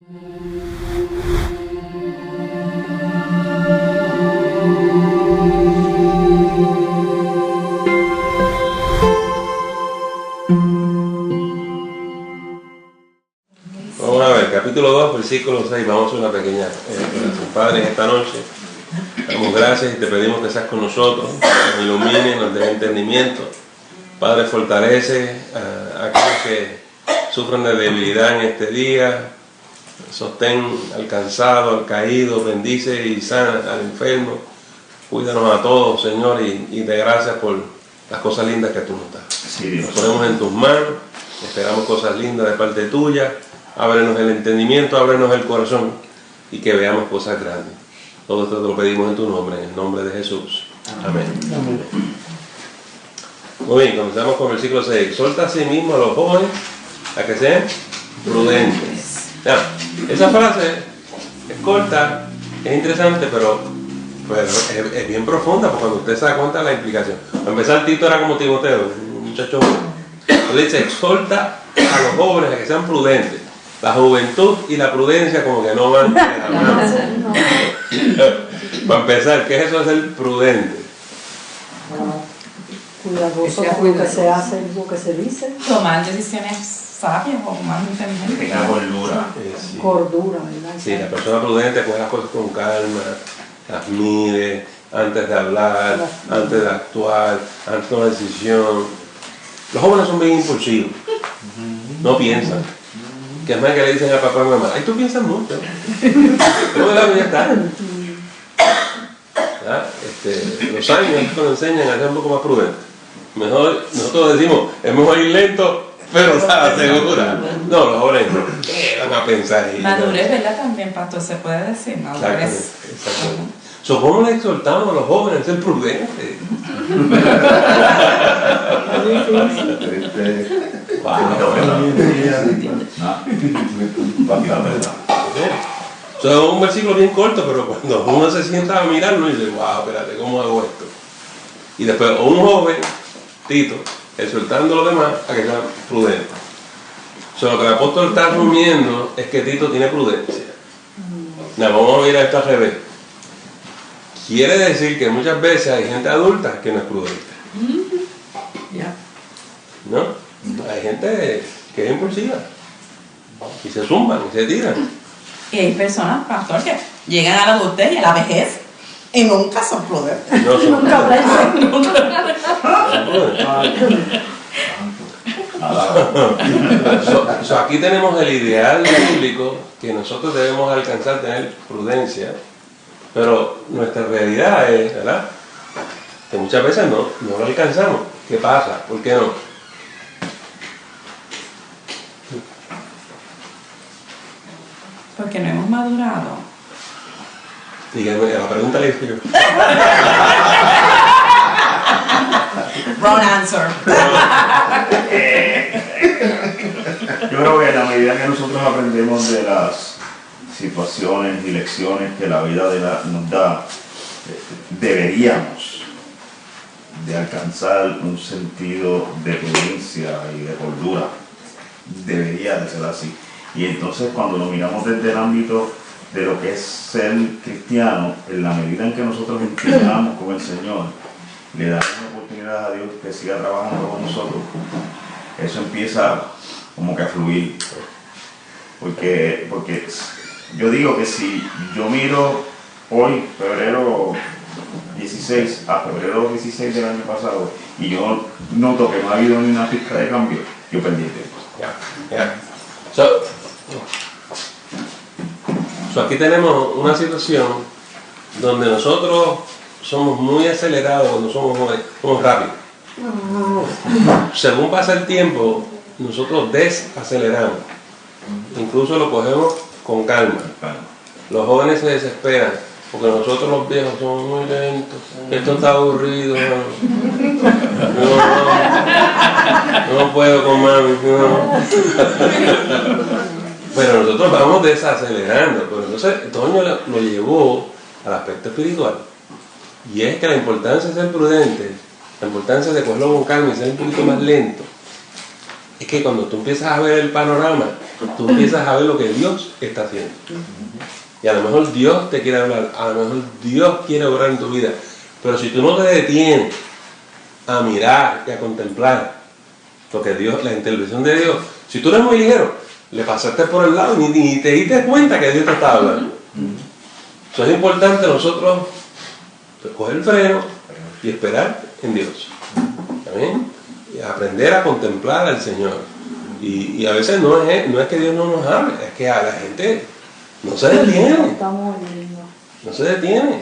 Vamos a ver, capítulo 2, versículo 6. Vamos a hacer una pequeña oración. Padre, en esta noche damos gracias y te pedimos que seas con nosotros, nos ilumine, nos dé entendimiento. Padre, fortalece a aquellos que sufren de debilidad en este día, sostén al cansado, al caído, bendice y sana al enfermo. Cuídanos a todos, Señor, y te gracias por las cosas lindas que tú nos das. Sí, nos ponemos en tus manos, esperamos cosas lindas de parte tuya. Ábrenos el entendimiento, ábrenos el corazón y que veamos cosas grandes. Todo esto te lo pedimos en tu nombre, en el nombre de Jesús. Amén. Amén. Muy bien, comenzamos con el versículo 6. Exhorta a sí mismo a los jóvenes a que sean prudentes. Esa frase es corta, es interesante, pero es bien profunda, porque cuando usted se da cuenta de la implicación. Para empezar, Tito era como Timoteo, un muchacho joven. Él dice, exhorta a los jóvenes a que sean prudentes. La juventud y la prudencia como que no van de la mano. Para empezar, ¿qué es eso de ser prudente? Cuidadoso con lo que se hace y lo que se dice. Tomar decisiones sabias o más inteligentes. Tenga cordura. Sí. Cordura, ¿verdad? Sí, la persona prudente coge las cosas con calma, las mide antes de hablar, antes de actuar, antes de una decisión. Los jóvenes son bien impulsivos, no piensan. Que es más que le dicen a papá y mamá, ay, tú piensas mucho. No, ya está. Los años nos enseñan a ser un poco más prudentes. Mejor, nosotros decimos, es mejor ir lento, pero segura. No, los jóvenes, ¿qué van a pensar? Madurez, ¿verdad? También, pastor, se puede decir, madurez. Exactamente. ¿Cómo le exhortamos a los jóvenes a ser prudentes? Es un versículo bien corto, pero cuando uno se sienta a mirarlo y dice, wow, espérate, ¿cómo hago esto? Y después un joven, Tito, exhortando a los demás a que sean prudentes. Lo que el apóstol está asumiendo es que Tito tiene prudencia. Vamos a mirar esto al revés. Quiere decir que muchas veces hay gente adulta que no es prudente. ¿No? Hay gente que es impulsiva y se zumban y se tiran. Y hay personas, pastor, que llegan a la adultez y a la vejez y nunca son prudentes. No son Nunca aquí tenemos el ideal bíblico que nosotros debemos alcanzar, tener prudencia, pero nuestra realidad es, ¿verdad?, que muchas veces no lo alcanzamos. ¿Qué pasa? ¿Por qué no? Porque no hemos madurado. Dígame, la pregunta le hice yo. Wrong answer. Yo creo que a la medida que nosotros aprendemos de las situaciones y lecciones que la vida nos da, deberíamos de alcanzar un sentido de prudencia y de cordura. Debería de ser así. Y entonces cuando lo miramos desde el ámbito de lo que es ser cristiano, en la medida en que nosotros entendamos con el Señor, le damos la oportunidad a Dios que siga trabajando con nosotros, eso empieza como que a fluir. Porque yo digo que si yo miro hoy, febrero 16 a febrero 16 del año pasado, y yo noto que no ha habido ni una pizca de cambio, yo perdí el tiempo. Aquí tenemos una situación donde nosotros somos muy acelerados cuando somos jóvenes, somos rápidos. Según pasa el tiempo, nosotros desaceleramos. Incluso lo cogemos con calma. Los jóvenes se desesperan porque nosotros los viejos somos muy lentos. Esto está aburrido. No puedo con mami. Pero nosotros vamos desacelerando. Pero entonces Toño lo llevó al aspecto espiritual. Y es que la importancia de ser prudente, la importancia de cogerlo con calma y ser un poquito más lento, es que cuando tú empiezas a ver el panorama, tú empiezas a ver lo que Dios está haciendo. Y a lo mejor Dios te quiere hablar, a lo mejor Dios quiere obrar en tu vida. Pero si tú no te detienes a mirar y a contemplar, porque Dios, la intervención de Dios, si tú eres muy ligero, le pasaste por el lado y ni te diste cuenta que Dios te estaba hablando. Eso es importante nosotros coger el freno y esperar en Dios. ¿Amén? Y aprender a contemplar al Señor. Y a veces no es que Dios no nos hable, es que a la gente no se detiene. No se detiene.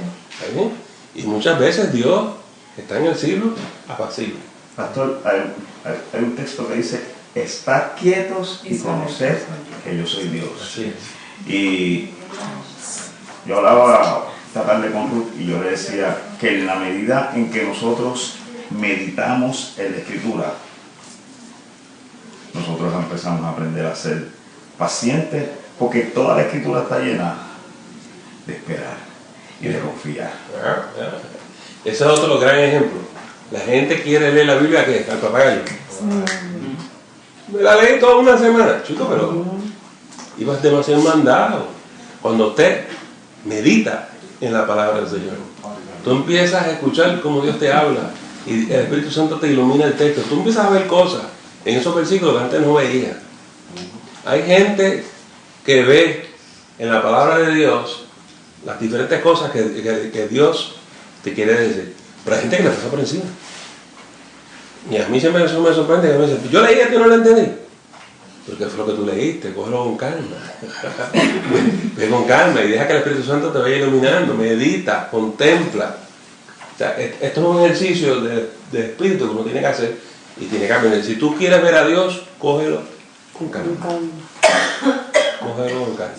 ¿Amén? Y muchas veces Dios está en el cielo apacible. Pastor, hay un texto que dice: estad quietos y conoced que yo soy Dios. Así es. Y yo hablaba esta tarde con Ruth y yo le decía que en la medida en que nosotros meditamos en la Escritura, nosotros empezamos a aprender a ser pacientes, porque toda la Escritura está llena de esperar y de confiar. Ese es otro gran ejemplo. La gente quiere leer la Biblia ¿qué? Al papagayo. Me la leí toda una semana, chico, pero ibas demasiado mandado. Cuando usted medita en la palabra del Señor, tú empiezas a escuchar cómo Dios te habla y el Espíritu Santo te ilumina el texto. Tú empiezas a ver cosas en esos versículos que antes no veías. Hay gente que ve en la palabra de Dios las diferentes cosas que Dios te quiere decir, pero hay gente que le pasa por encima. Y a mí siempre eso me sorprende, que me dicen: yo leí esto y no lo entendí. Porque fue lo que tú leíste, cógelo con calma. Ve con calma y deja que el Espíritu Santo te vaya iluminando, medita, contempla. O sea, esto es un ejercicio de espíritu que uno tiene que hacer y tiene que aprender. Si tú quieres ver a Dios, cógelo con calma. Cógelo con calma.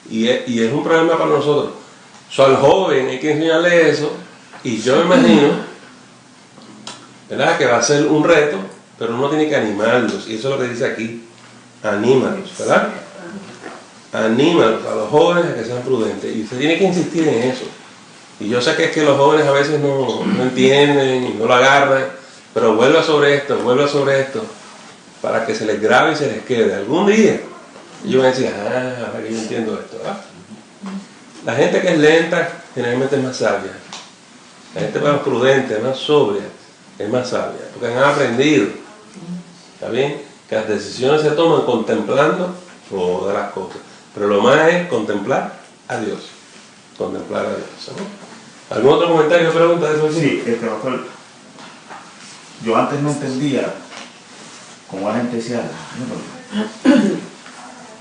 Y es un problema para nosotros. Al joven hay que enseñarle eso, y yo me imagino, ¿verdad?, que va a ser un reto, pero uno tiene que animarlos, y eso es lo que dice aquí: anímalos, ¿verdad? Anímalos a los jóvenes a que sean prudentes, y usted tiene que insistir en eso. Y yo sé que es que los jóvenes a veces no entienden y no lo agarran, pero vuelva sobre esto, para que se les grabe y se les quede. Algún día ellos van a decir: ahora que yo entiendo esto, ¿verdad? La gente que es lenta generalmente es más sabia. La gente más prudente, más sobria, es más sabia, porque han aprendido, ¿está bien?, que las decisiones se toman contemplando todas las cosas. Pero lo más es contemplar a Dios. Contemplar a Dios, ¿no? ¿Algún otro comentario o pregunta de eso? Sí, pastor, yo antes no entendía cómo la gente decía: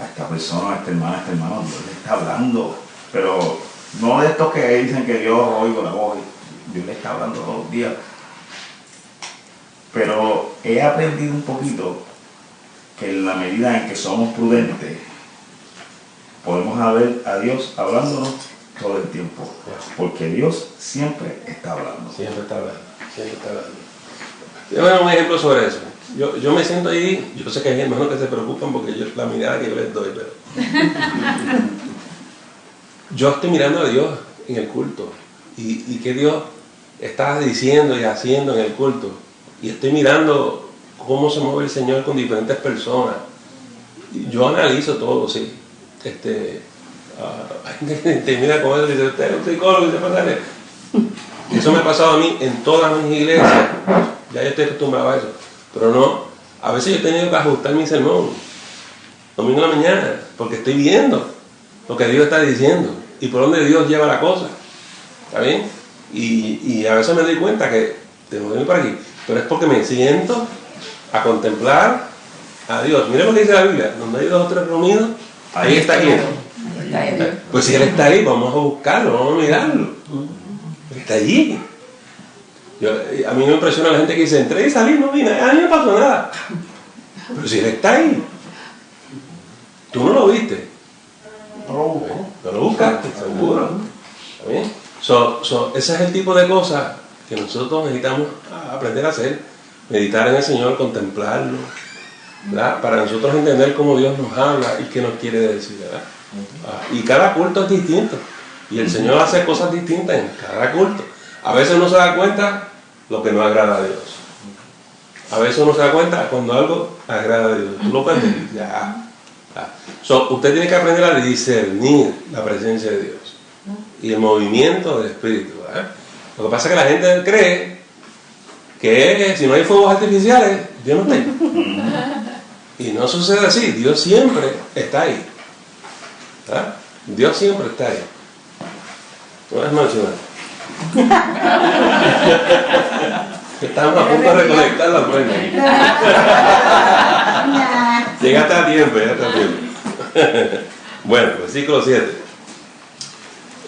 a esta persona, a este hermano, Dios le está hablando. Pero no de estos que dicen que Dios oigo la voz, Dios le está hablando todos los días. Pero he aprendido un poquito que en la medida en que somos prudentes, podemos ver a Dios hablándonos todo el tiempo. Porque Dios siempre está hablando. Siempre está hablando, siempre está hablando. Voy a dar un ejemplo sobre eso. Yo me siento ahí, yo sé que hay hermanos que se preocupan porque la mirada que yo les doy, pero yo estoy mirando a Dios en el culto y qué Dios está diciendo y haciendo en el culto, y estoy mirando cómo se mueve el Señor con diferentes personas. Yo analizo todo, sí. Hay gente que te mira con eso y dice: usted es un psicólogo, y eso me ha pasado a mí en todas mis iglesias. Ya yo estoy acostumbrado a eso, pero no, a veces yo he tenido que ajustar mi sermón domingo en la mañana, porque estoy viendo lo que Dios está diciendo y por dónde Dios lleva la cosa, ¿está bien? Y a veces me doy cuenta que tengo que venir por aquí, pero es porque me siento a contemplar a Dios. Mira lo que dice la Biblia: donde hay 2 o 3 reunidos, ahí está Él. Pues si Él está ahí, vamos a buscarlo, vamos a mirarlo, porque está allí. A mí me impresiona la gente que dice: entré y salí, no vi nada, a mí no pasó nada. Pero si Él está ahí, tú no lo viste, no lo buscaste, seguro. ¿Está bien? Ese es el tipo de cosas que nosotros necesitamos aprender a hacer: meditar en el Señor, contemplarlo, ¿verdad?, para nosotros entender cómo Dios nos habla y qué nos quiere decir, ¿verdad? Y cada culto es distinto, y el Señor hace cosas distintas en cada culto. A veces no se da cuenta lo que no agrada a Dios. A veces uno se da cuenta cuando algo agrada a Dios. Tú lo puedes ver, ya. Usted tiene que aprender a discernir la presencia de Dios y el movimiento del Espíritu. Lo que pasa es que la gente cree que si no hay fuegos artificiales, Dios no está ahí. Y no sucede así. Dios siempre está ahí. Dios siempre está ahí. Buenas noches, hermano. Estamos a punto de reconectar la cuenta. Llegaste a tiempo, Bueno, versículo 7.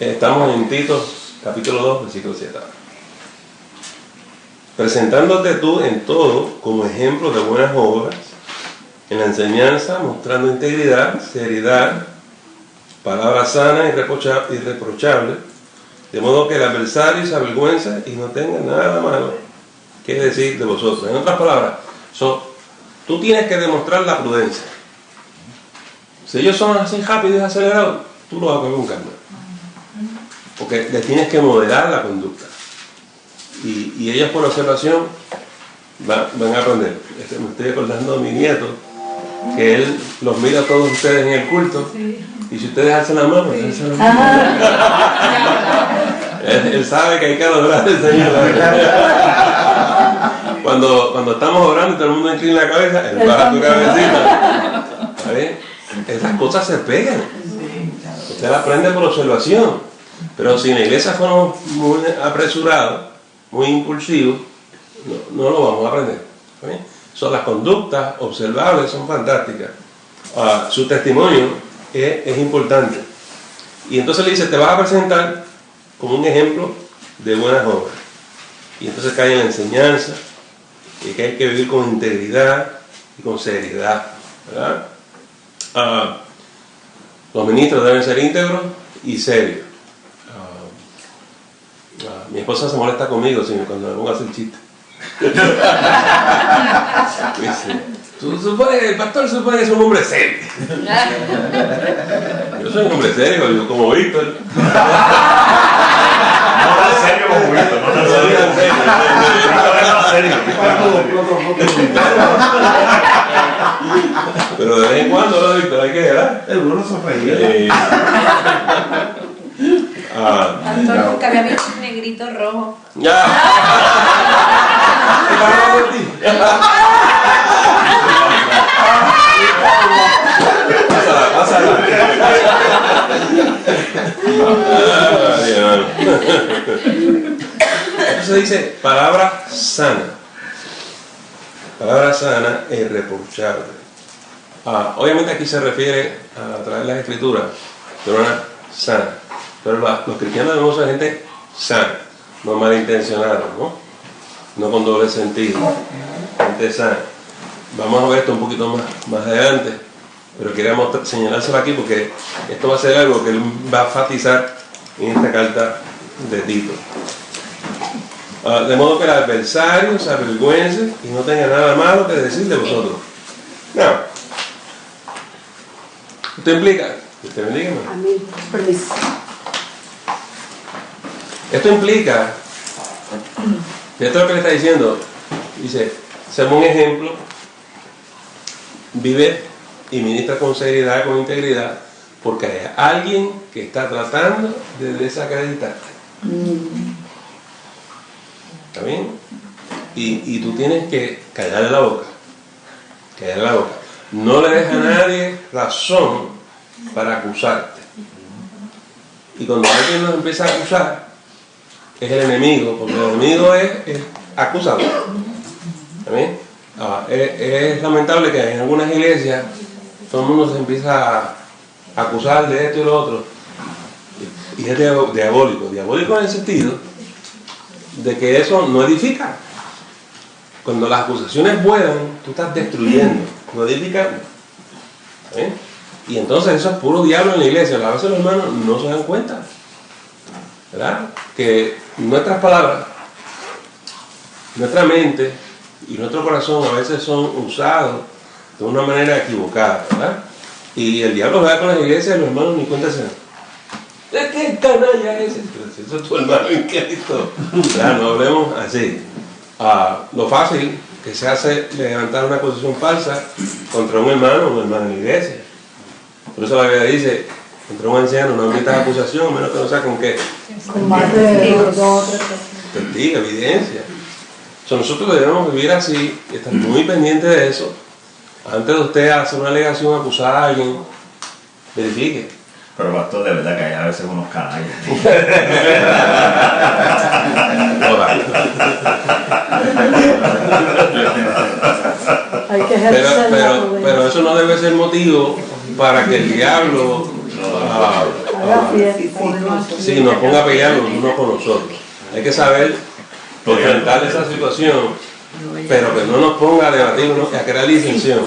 Estamos en Tito, capítulo 2, versículo 7. Presentándote tú en todo como ejemplo de buenas obras, en la enseñanza, mostrando integridad, seriedad, palabra sana y irreprochable, de modo que el adversario se avergüenza y no tenga nada malo que decir de vosotros. En otras palabras, tú tienes que demostrar la prudencia. Si ellos son así rápidos y acelerados, tú lo vas a coger con calma. Porque les tienes que moderar la conducta. Y ellos por observación van a aprender. Me estoy acordando de mi nieto, que él los mira a todos ustedes en el culto, y si ustedes alzan la mano, alzan la mano. Él sabe que hay que adorar al Señor. Cuando estamos orando y todo el mundo inclina la cabeza, él baja tu cabecita. ¿Sabes? Esas cosas se pegan. Usted la aprende por observación. Pero si en la iglesia fuéramos muy apresurados, muy impulsivos, no lo vamos a aprender. Las conductas observables son fantásticas. Su testimonio es importante. Y entonces le dice, te vas a presentar como un ejemplo de buenas obras. Y entonces cae en la enseñanza, y que hay que vivir con integridad y con seriedad, ¿verdad? Los ministros deben ser íntegros y serios. Mi esposa se molesta conmigo cuando me pongo a hacer chistes. El pastor supone que es un hombre serio. Yo soy un hombre serio, yo como Víctor. No tan serio como Víctor, no tan serio. Pero de vez en cuando, ¿no, Víctor? Hay que, ¿verdad? Uno se reía. Pastor, nunca había visto un negrito rojo. Ya. ¿Qué pasa por ti? Pásala. Entonces dice, palabra sana e irreprochable. Obviamente aquí se refiere a traer las escrituras de una sana. Pero los cristianos debemos ser gente sana, no malintencionada, no con doble sentido, gente sana. Vamos a ver esto un poquito más adelante, pero quería señalárselo aquí porque esto va a ser algo que él va a enfatizar en esta carta de Tito. De modo que el adversario se avergüence y no tenga nada malo que decir de vosotros. No. ¿Esto implica? Que te bendiga, hermano. Amén. Permiso. Esto implica, esto es lo que le está diciendo, dice, seamos un ejemplo, vive y ministra con seriedad, con integridad, porque hay alguien que está tratando de desacreditarte. ¿Está bien? Y tú tienes que callarle la boca. No le dejes a nadie razón para acusarte. Y cuando alguien nos empieza a acusar, es el enemigo, porque el enemigo es el acusador. ¿También? Es lamentable que en algunas iglesias todo el mundo se empieza a acusar de esto y lo otro. Y es diabólico. Diabólico en el sentido de que eso no edifica. Cuando las acusaciones vuelan, tú estás destruyendo, no edificando. ¿También? Y entonces eso es puro diablo en la iglesia. A veces los hermanos no se dan cuenta, ¿verdad? Que nuestras palabras, nuestra mente y nuestro corazón a veces son usados de una manera equivocada, ¿verdad? Y el diablo va con las iglesias y los hermanos ni cuenta se dan. ¿De qué canalla es? Eso es tu hermano en Cristo. No hablemos así. Lo fácil que se hace levantar una acusación falsa contra un hermano o una hermana en la iglesia. Por eso la Biblia dice, contra un anciano no admitas acusación, a menos que no sea con qué. Con más de 2 o 3 personas. Testigo, evidencia. Nosotros debemos vivir así y estar muy pendientes de eso. Antes de usted hacer una alegación, acusar a alguien, verifique. Pero pastor, de verdad que hay a veces unos canallas. Hay que ejercer la prudencia. Pero eso no debe ser motivo para que el diablo Haga fiesta por nosotros. sí, nos ponga a pelear los unos con nosotros. Hay que saber enfrentar esa situación, pero que no nos ponga a debatirnos y a crear disensión.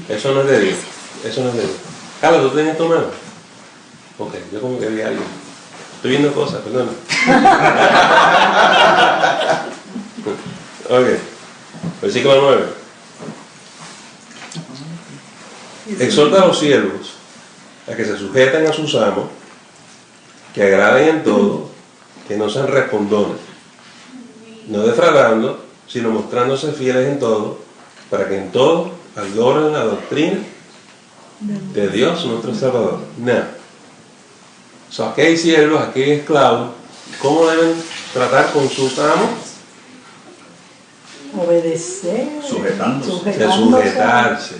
Eso no es de Dios. Eso no es de Dios. Carlos, ¿tú tienes tu mano? Ok, yo como que vi algo. Estoy viendo cosas, perdona. Ok, versículo 9. Exhorta a los siervos a que se sujeten a sus amos, que agraden en todo, que no sean respondones, no defraudando, sino mostrándose fieles en todo, para que en todo adoren la doctrina de Dios nuestro Salvador. Now, aquí hay siervos, aquí hay esclavos. ¿Cómo deben tratar con sus amos? Obedecer. Sujetándose. De sujetarse.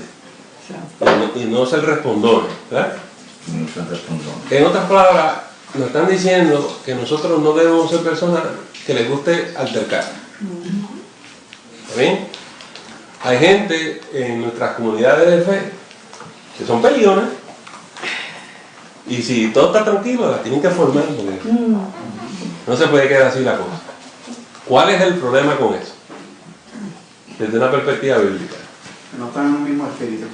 Y no ser respondones, ¿verdad? No sean respondones. En otras palabras, nos están diciendo que nosotros no debemos ser personas que les guste altercar. ¿Está bien? Hay gente en nuestras comunidades de fe que son peleonas. Y si todo está tranquilo, la tienen que formar. No se puede quedar así la cosa. ¿Cuál es el problema con eso? Desde una perspectiva bíblica. No están en un mismo espíritu.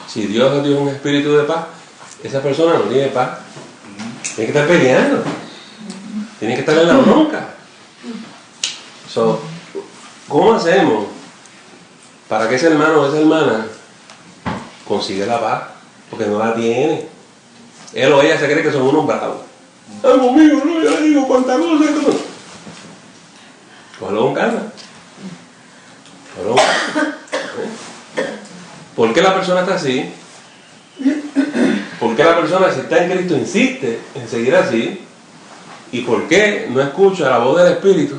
Si Dios dio un espíritu de paz, esa persona no tiene paz. Tiene que estar peleando. Tiene que estar en la bronca. ¿Cómo hacemos para que ese hermano o esa hermana consiga la paz? Porque no la tiene. Él o ella se cree que son unos bravos. Ay, conmigo, no, yo le digo cuántas cosas. Cógelo con calma. ¿Por qué la persona está así? ¿Por qué la persona, si está en Cristo, insiste en seguir así? ¿Y por qué no escucha la voz del Espíritu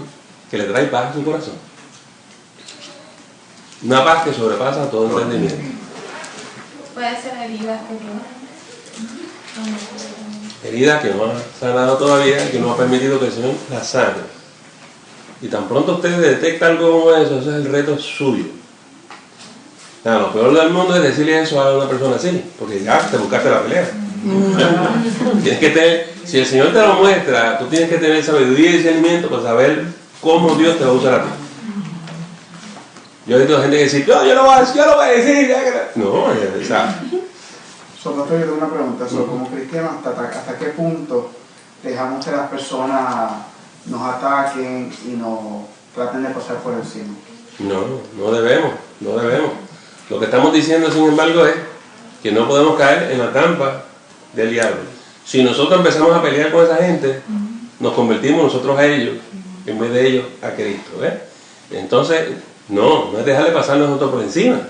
que le trae paz a su corazón? Una paz que sobrepasa todo entendimiento. Puede ser heridas que tiene. Heridas que no ha sanado todavía, que no ha permitido que el Señor la sane. Y tan pronto usted detecta algo como eso, ese es el reto suyo. Lo peor del mundo es decirle eso a una persona así, porque ya te buscaste la pelea. Tienes que tener, si el Señor te lo muestra, tú tienes que tener sabiduría y discernimiento para saber cómo Dios te va a usar a ti. Yo he visto gente que dice, yo lo voy a decir. No, o sea. Solo te doy una pregunta. Como cristianos, ¿hasta qué punto dejamos que las personas nos ataquen y nos traten de pasar por encima? No debemos. Lo que estamos diciendo, sin embargo, es que no podemos caer en la trampa del diablo. Si nosotros empezamos a pelear con esa gente, nos convertimos nosotros a ellos, en vez de ellos a Cristo. ¿Ves? Entonces, no es dejarle pasar a nosotros por encima.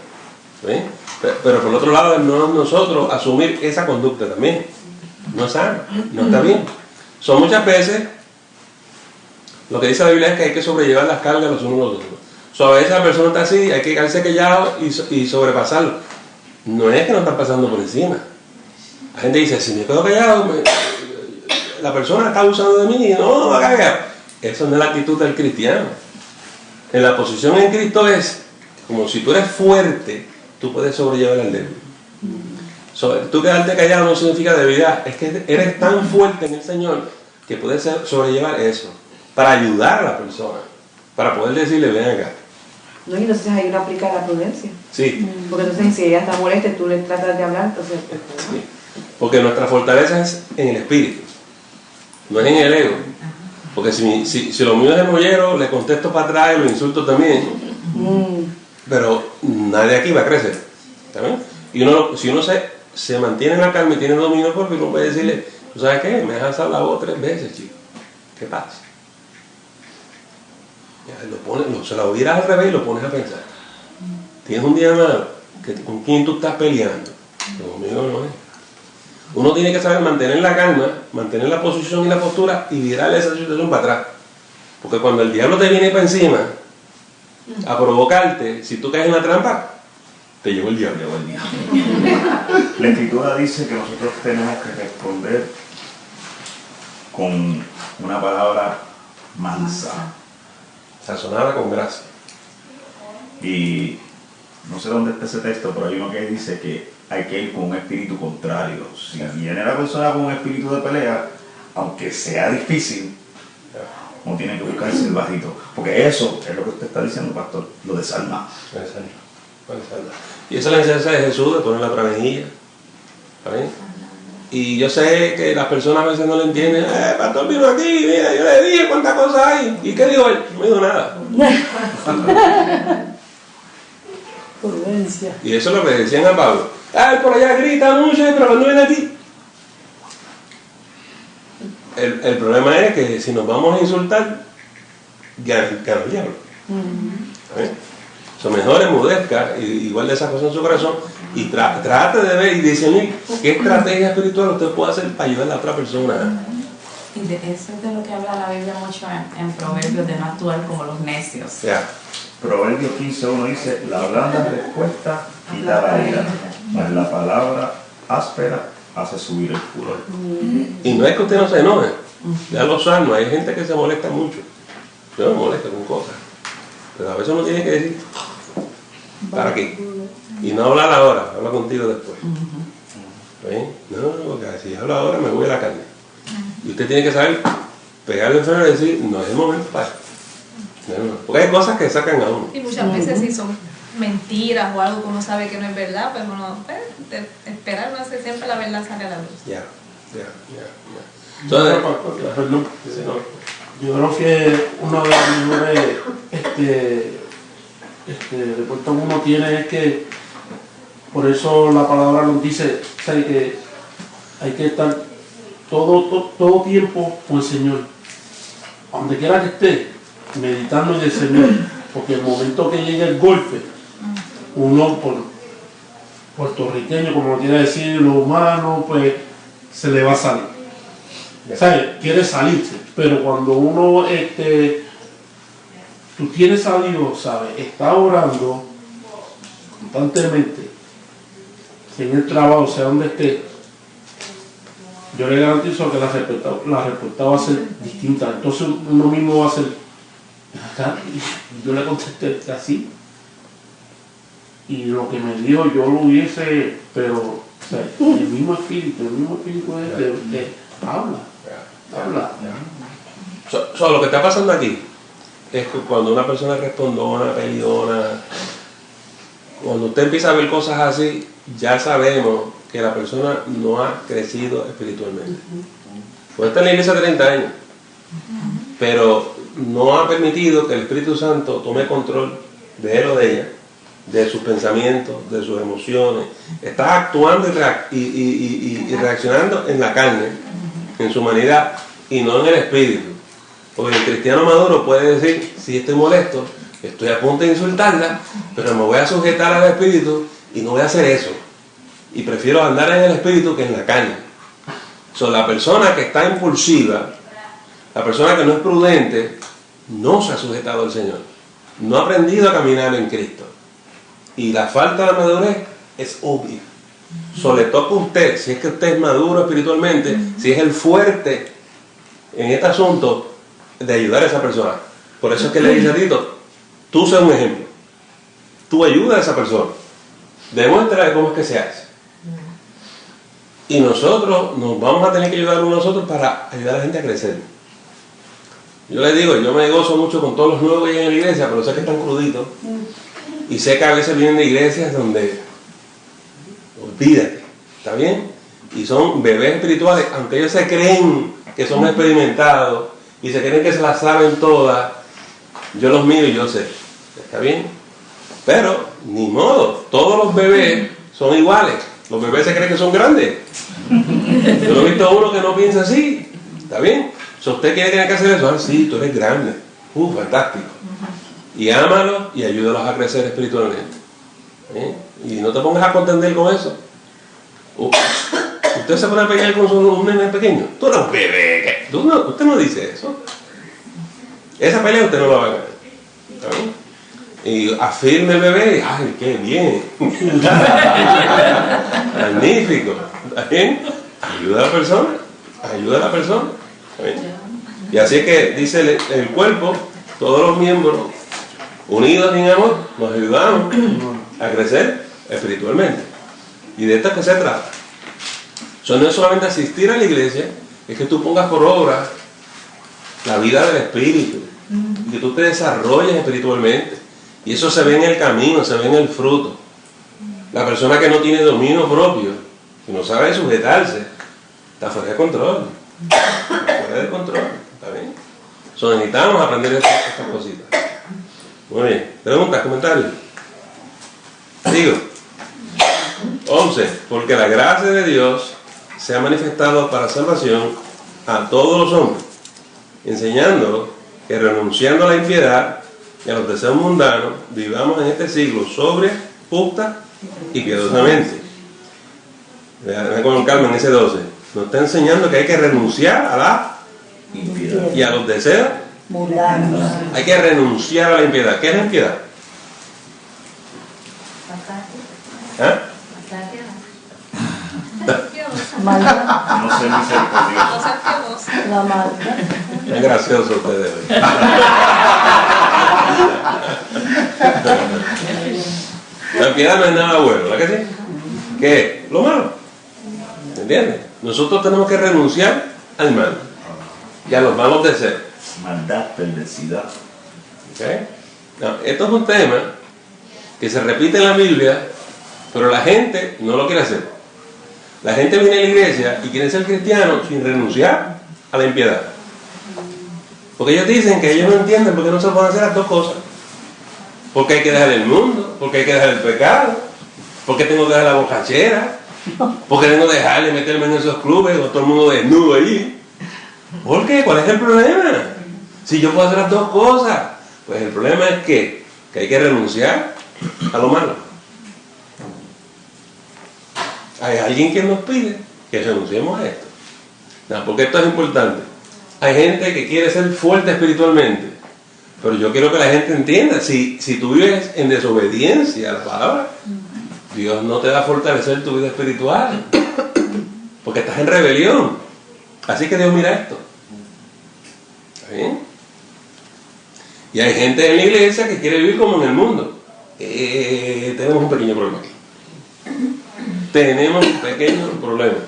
¿Ves? Pero por otro lado, no nosotros asumir esa conducta también. No es sano, no está bien. Son muchas veces, lo que dice la Biblia es que hay que sobrellevar las cargas los unos a los otros. A veces la persona está así, hay que quedarse callado y sobrepasarlo. No es que nos están pasando por encima. La gente dice, si me quedo callado, la persona está abusando de mí y no va a callar. Eso no es la actitud del cristiano. En la posición en Cristo es como si tú eres fuerte, tú puedes sobrellevar al débil. Tú quedarte callado no significa debilidad, es que eres tan fuerte en el Señor que puedes sobrellevar eso para ayudar a la persona, para poder decirle, ven acá. No, y entonces ahí uno aplica la prudencia. Sí. Porque entonces si ella está molesta y tú le tratas de hablar, entonces... Sí. Porque nuestra fortaleza es en el espíritu, no es en el ego. Porque si lo mío es el mollero, le contesto para atrás y lo insulto también. Pero nadie aquí va a crecer. ¿Está bien? Y si uno se mantiene en la calma y tiene dominio propio, uno puede decirle, ¿tú sabes qué? Me has alzado la voz 3 veces, chico. ¿Qué pasa? Se lo viras al revés y lo pones a pensar. Tienes un día malo, ¿con quién tú estás peleando? Conmigo no es. Uno tiene que saber mantener la calma, mantener la posición y la postura y virarle esa situación para atrás. Porque cuando el diablo te viene para encima a provocarte, si tú caes en la trampa, te llevó el diablo. La Escritura dice que nosotros tenemos que responder con una palabra mansa, sazonada con gracia. Y no sé dónde está ese texto, pero hay uno que dice que hay que ir con un espíritu contrario. Si viene la persona con un espíritu de pelea, aunque sea difícil, uno tiene que buscarse el bajito. Porque eso es lo que usted está diciendo, pastor, lo desarma. Y esa es la enseñanza de Jesús, de poner la otra mejilla. ¿Vale? Y yo sé que las personas a veces no lo entienden. Pastor vino aquí, mira, yo le dije cuántas cosas hay. ¿Y qué dijo él? No me dijo nada. Prudencia. Y eso es lo que decían a Pablo. Él por allá grita mucho, pero cuando viene aquí. El problema es que si nos vamos a insultar, gana el diablo. Lo mejor enmudezca y guarde esas cosas en su corazón y trate de ver y discernir qué estrategia espiritual usted puede hacer para ayudar a la otra persona. Y de eso es de lo que habla la Biblia mucho en Proverbios, de no actuar como los necios. Proverbios 15:1 dice: la blanda respuesta quita la ira, mas la palabra áspera hace subir el furor. Y no es que usted no se enoje, ya los salmos, hay gente que se molesta mucho. Yo me molesto con cosas, pero a veces uno tiene que decir ¿para qué? Y no hablar ahora, habla contigo después. ¿Ven? No, porque si hablo ahora me voy a la carne. Y usted tiene que saber pegarle el freno y decir, no es el momento para. No. Porque hay cosas que sacan a uno. Y muchas veces sí son mentiras o algo que uno sabe que no es verdad, pero uno esperar, no hace, siempre la verdad sale a la luz. Ya. Entonces, perdón, yo creo que uno de los mejores repuestos uno tiene es que, por eso la palabra nos dice, ¿sabe? Que hay que estar todo tiempo con el Señor, donde quiera que esté, meditando en el Señor, porque el momento que llegue el golpe, uno por puertorriqueño, como lo quiere decir, lo humano, pues se le va a salir. ¿Sabe? Quiere salirse, pero cuando uno tú tienes a Dios, ¿sabes? Está orando constantemente, en el trabajo, sea donde esté, yo le garantizo que la respuesta va a ser distinta. Entonces uno mismo va a ser, yo le contesté así, y lo que me dijo yo lo hubiese, pero o sea, el mismo espíritu es de habla. Lo que está pasando aquí es que cuando una persona es respondona, peleona, cuando usted empieza a ver cosas así, ya sabemos que la persona no ha crecido espiritualmente. Puede estar en la iglesia 30 años, pero no ha permitido que el Espíritu Santo tome control de él o de ella, de sus pensamientos, de sus emociones. Está actuando y reaccionando en la carne, en su humanidad, y no en el espíritu. Porque el cristiano maduro puede decir, si estoy molesto, estoy a punto de insultarla, pero me voy a sujetar al espíritu y no voy a hacer eso. Y prefiero andar en el espíritu que en la carne. La persona que está impulsiva, la persona que no es prudente, no se ha sujetado al Señor. No ha aprendido a caminar en Cristo. Y la falta de madurez es obvia. Le toca a usted, si es que usted es maduro espiritualmente, si es el fuerte en este asunto, de ayudar a esa persona. Por eso es que le dice a Tito, tú sé un ejemplo. Tú ayuda a esa persona. Demuéstrale cómo es que se hace. Y nosotros nos vamos a tener que ayudar unos a nosotros para ayudar a la gente a crecer. Yo les digo, yo me gozo mucho con todos los nuevos que hay en la iglesia, pero sé que están cruditos. Y sé que a veces vienen de iglesias donde, olvídate, ¿está bien? Y son bebés espirituales, aunque ellos se creen que son experimentados y se creen que se las saben todas, yo los miro y yo sé, ¿está bien? Pero, ni modo, todos los bebés son iguales. Los bebés se creen que son grandes. Yo no he visto a uno que no piensa así, ¿está bien? Si usted quiere tener que hacer eso, sí, tú eres grande. Fantástico. Y ámalos y ayúdalos a crecer espiritualmente. Y no te pongas a contender con eso. Usted se pone a pelear con un nene pequeño. Tú eres un bebé. Usted no dice eso. Esa pelea usted no la va a ganar. Y afirme el bebé. ¡Ay, qué bien! Magnífico. ¿Está bien? Ayuda a la persona. Ayuda a la persona. ¿Está bien? Y así es que dice el cuerpo, todos los miembros unidos en amor, nos ayudamos a crecer espiritualmente. Y de esto es que se trata. Eso no es solamente asistir a la iglesia, es que tú pongas por obra la vida del espíritu y que tú te desarrolles espiritualmente. Y eso se ve en el camino, se ve en el fruto. La persona que no tiene dominio propio, que no sabe sujetarse, está fuera de control. Está fuera de control. ¿Está bien? So, necesitamos aprender estas cositas. Muy bien. ¿Preguntas, comentarios? Digo. 11. Porque la gracia de Dios se ha manifestado para salvación a todos los hombres, enseñando que renunciando a la impiedad y a los deseos mundanos, vivamos en este siglo sobria, justa y piadosamente. Vean con Carmen, ese 12. Nos está enseñando que hay que renunciar a la impiedad y a los deseos mundanos. Hay que renunciar a la impiedad. ¿Qué es la impiedad? ¿Ah? Maldad. No ser misericordioso. La maldad. Es gracioso ustedes hoy. La impiedad no es nada bueno, ¿verdad que sí? ¿Qué es? Lo malo. ¿Me entiendes? Nosotros tenemos que renunciar al mal y a los malos deseos. Maldad, perversidad. ¿Okay? No, esto es un tema que se repite en la Biblia, pero la gente no lo quiere hacer. La gente viene a la iglesia y quiere ser cristiano sin renunciar a la impiedad. Porque ellos dicen que ellos no entienden por qué no se pueden hacer las dos cosas. Porque hay que dejar el mundo, porque hay que dejar el pecado, porque tengo que dejar la borrachera, porque tengo que dejar de meterme en esos clubes con todo el mundo desnudo allí. ¿Por qué? ¿Cuál es el problema? Si yo puedo hacer las dos cosas, pues el problema es que hay que renunciar a lo malo. Hay alguien que nos pide que renunciemos a esto. No, porque esto es importante. Hay gente que quiere ser fuerte espiritualmente, pero yo quiero que la gente entienda, si tú vives en desobediencia a la palabra, Dios no te va a fortalecer tu vida espiritual, porque estás en rebelión. Así que Dios mira esto. ¿Está bien? Y hay gente en la iglesia que quiere vivir como en el mundo. Tenemos un pequeño problema aquí. Tenemos un pequeño problema.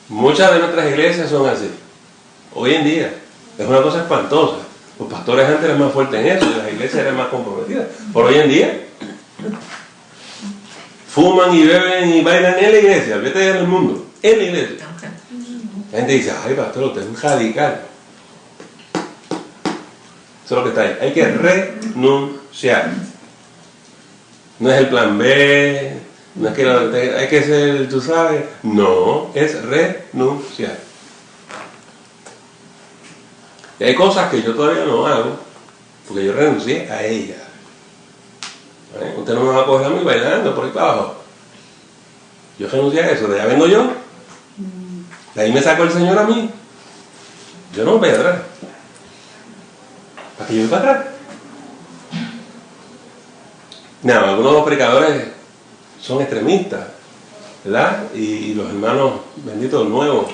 Muchas de nuestras iglesias son así. Hoy en día es una cosa espantosa. Los pastores antes eran más fuertes en eso y las iglesias eran más comprometidas. Por hoy en día fuman y beben y bailan en la iglesia. Olvídate en el mundo, en la iglesia. La gente dice, ay pastor, usted es un radical. Eso es lo que está ahí. Hay que renunciar. No es el plan B, no es que hay que ser, tú sabes. No, es renunciar. Y hay cosas que yo todavía no hago, porque yo renuncié a ellas. ¿Vale? Usted no me va a coger a mí bailando por ahí para abajo. Yo renuncié a eso, de allá vengo yo. De ahí me sacó el Señor a mí. Yo no voy para atrás. ¿Para qué yo voy para atrás? No, algunos de los predicadores son extremistas, ¿verdad? Y los hermanos benditos nuevos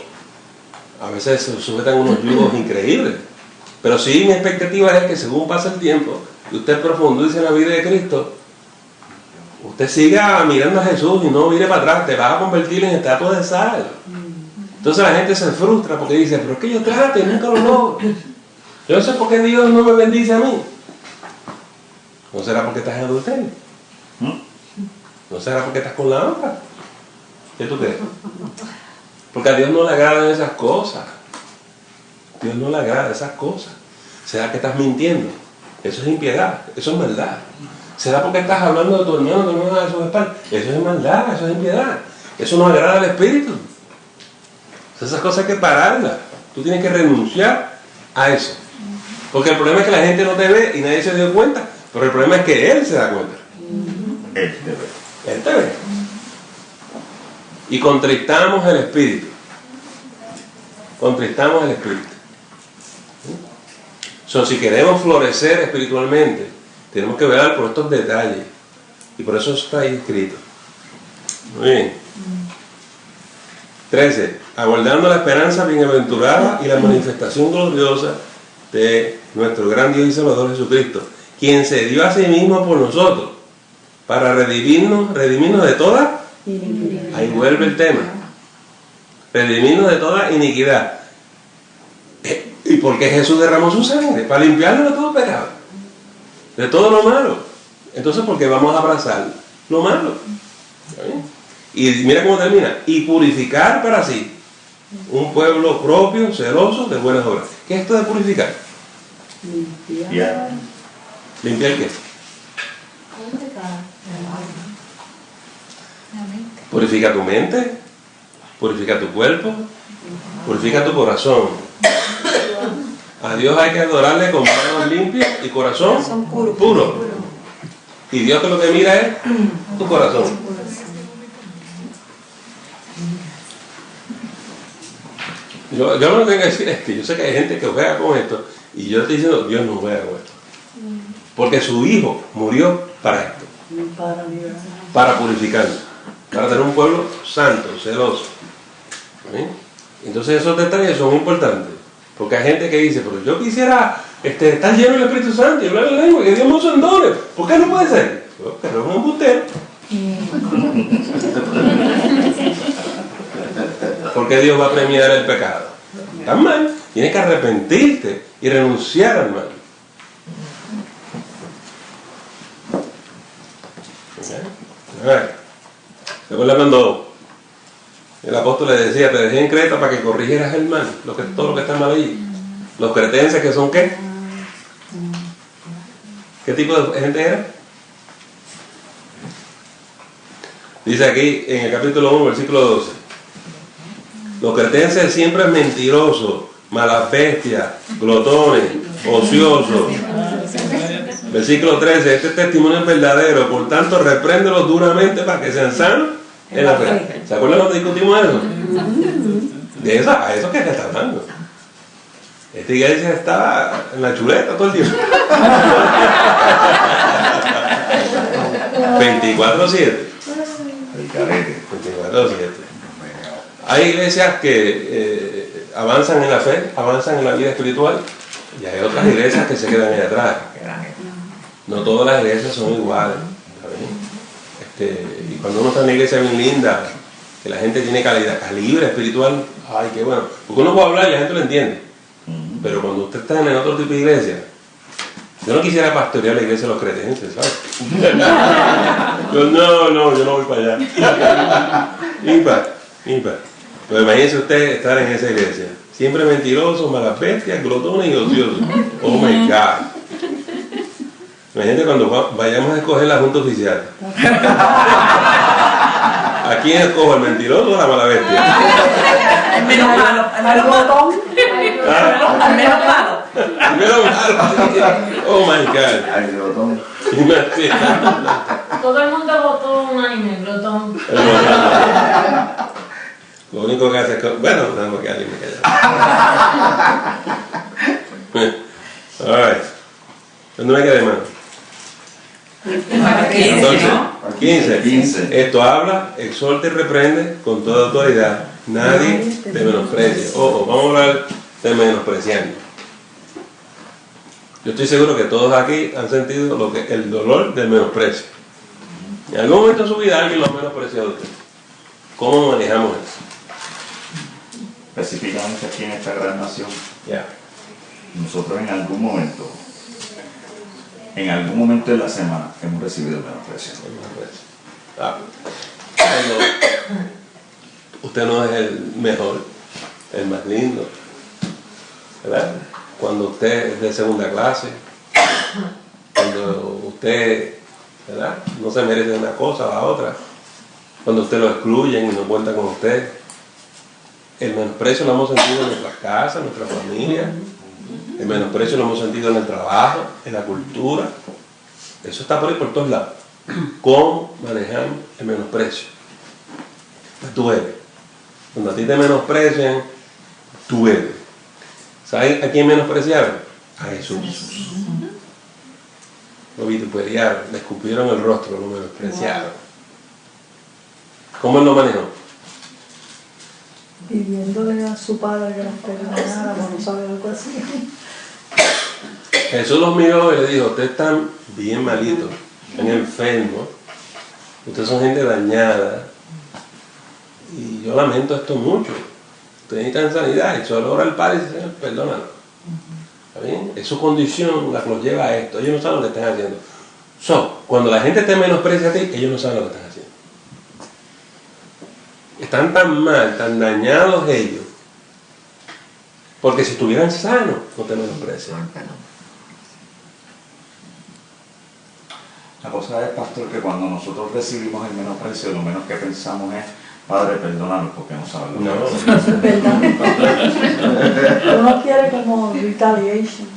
a veces se sujetan unos yugos increíbles. Pero sí, mi expectativa es que según pasa el tiempo y usted profundice en la vida de Cristo, usted siga mirando a Jesús y no mire para atrás, te vas a convertir en estatua de sal. Entonces la gente se frustra porque dice, pero es que yo trato y nunca lo logro. Yo no sé por qué Dios no me bendice a mí. ¿No será porque estás en adulterio? ¿No será porque estás con la otra? ¿Qué tú crees? Porque a Dios no le agradan esas cosas. Dios no le agrada esas cosas. ¿Será que estás mintiendo? Eso es impiedad, eso es maldad. ¿Será porque estás hablando de tu hermano a sus espaldas? Eso es maldad, eso es impiedad. Eso no agrada al Espíritu. Esas cosas hay que pararlas. Tú tienes que renunciar a eso. Porque el problema es que la gente no te ve y nadie se dio cuenta, pero el problema es que Él se da cuenta. Él te ve. Él te ve. Y contristamos el espíritu. Contristamos el espíritu. Si queremos florecer espiritualmente, tenemos que velar por estos detalles. Y por eso está ahí escrito. Muy bien. 13. Aguardando la esperanza bienaventurada y la manifestación gloriosa de nuestro gran Dios y Salvador Jesucristo, quien se dio a sí mismo por nosotros, para redimirnos de toda iniquidad. Ahí vuelve el tema. Redimirnos de toda iniquidad. ¿Y por qué Jesús derramó su sangre? Para limpiarnos de todo pecado, de todo lo malo. Entonces, ¿por qué vamos a abrazar lo malo? ¿Está bien? Y mira cómo termina. Y purificar para sí un pueblo propio, celoso de buenas obras. ¿Qué es esto de purificar? Limpiar. ¿Limpiar qué? Purifica tu mente, purifica tu cuerpo, purifica tu corazón. A Dios hay que adorarle con manos limpias y corazón puro. Y Dios que lo que mira es tu corazón. Yo lo que tengo que decir es que yo sé que hay gente que juega con esto y yo estoy diciendo, Dios no juega con esto. Porque su Hijo murió para esto. Para purificarnos. Para tener un pueblo santo, celoso. ¿Sí? Entonces esos detalles son importantes. Porque hay gente que dice, pero yo quisiera estar lleno del Espíritu Santo y hablar en lengua, que Dios me usa en dones. ¿Por qué no puede ser? Pero es un embustero. Porque Dios va a premiar el pecado. Está mal. Tienes que arrepentirte y renunciar al mal. A ver. ¿Recuerda cuando el apóstol le decía, te dejé en Creta para que corrigieras el mal, todo lo que está mal allí? Los cretenses, que son ¿qué? ¿Qué tipo de gente era? Dice aquí en el capítulo 1, versículo 12. Los cretenses siempre mentirosos, malas bestias, glotones, ociosos. Versículo 13, este testimonio es verdadero, por tanto repréndelos duramente para que sean sanos en la fe. ¿Se acuerdan cuando discutimos eso? De eso, a eso que te está hablando. Esta iglesia estaba en la chuleta todo el tiempo. 24/7. 24/7. Hay iglesias que avanzan en la fe, avanzan en la vida espiritual, y hay otras iglesias que se quedan ahí atrás. No todas las iglesias son iguales. Y cuando uno está en una iglesia bien linda, que la gente tiene calibre espiritual, ay, qué bueno. Porque uno puede hablar y la gente lo entiende. Pero cuando usted está en otro tipo de iglesia, yo no quisiera pastorear la iglesia de los cretenses, ¿sabes? yo no voy para allá. Impar. Pero imagínese usted estar en esa iglesia. Siempre mentirosos, malas bestias, glotones y ociosos. Oh my God. Imagínate cuando vayamos a escoger la junta oficial. ¿A quién escojo? ¿El mentiroso o la mala bestia? El menos malo. ¿Al botón? Al menos malo. El menos malo. Oh my God. Al glotón. Todo el mundo votó unánime, glotón. Lo único que hace es... Bueno, no, porque alguien me calla. Alright. ¿Dónde me quedé, hermano? 15. Esto habla, exhorta y reprende con toda autoridad. Nadie te menosprecia. Ojo, vamos a hablar de menospreciando. Yo estoy seguro que todos aquí han sentido el dolor del menosprecio. En algún momento de su vida alguien lo ha menospreciado a usted. ¿Cómo manejamos eso? Específicamente aquí en esta gran nación. Nosotros en algún momento de la semana hemos recibido menosprecio. Usted no es el mejor, el más lindo, ¿verdad? Cuando usted es de segunda clase, cuando usted, ¿verdad?, no se merece una cosa o la otra, cuando usted lo excluyen y no cuenta con usted. El menosprecio lo hemos sentido en nuestras casas, en nuestra familia, El menosprecio lo hemos sentido en el trabajo, en la cultura. Eso está por ahí por todos lados. ¿Cómo manejamos el menosprecio? Pues tú eres. Cuando a ti te menosprecian, tú eres. ¿Sabes a quién menospreciaron? A Jesús. Lo vituperiaron, le escupieron el rostro, lo menospreciaron. ¿Cómo él lo manejó? Pidiéndole a su padre que los perdonara, no sabe algo así. Jesús los miró y le dijo, ustedes están bien malitos, están enfermos, ustedes son gente dañada, y yo lamento esto mucho. Ustedes necesitan sanidad, y solo ora al Padre y dice, Señor, perdónalo. ¿Está bien? Es su condición la que los lleva a esto. Ellos no saben lo que están haciendo. Cuando la gente te menosprecia a ti, ellos no saben lo que están haciendo. Están tan mal, tan dañados ellos, porque si estuvieran sanos, no te menosprecian. La cosa es, pastor, que cuando nosotros recibimos el menosprecio, lo menos que pensamos es, Padre, perdónanos porque no sabes lo que hacemos. Eso es verdad. Uno quiere como retaliation.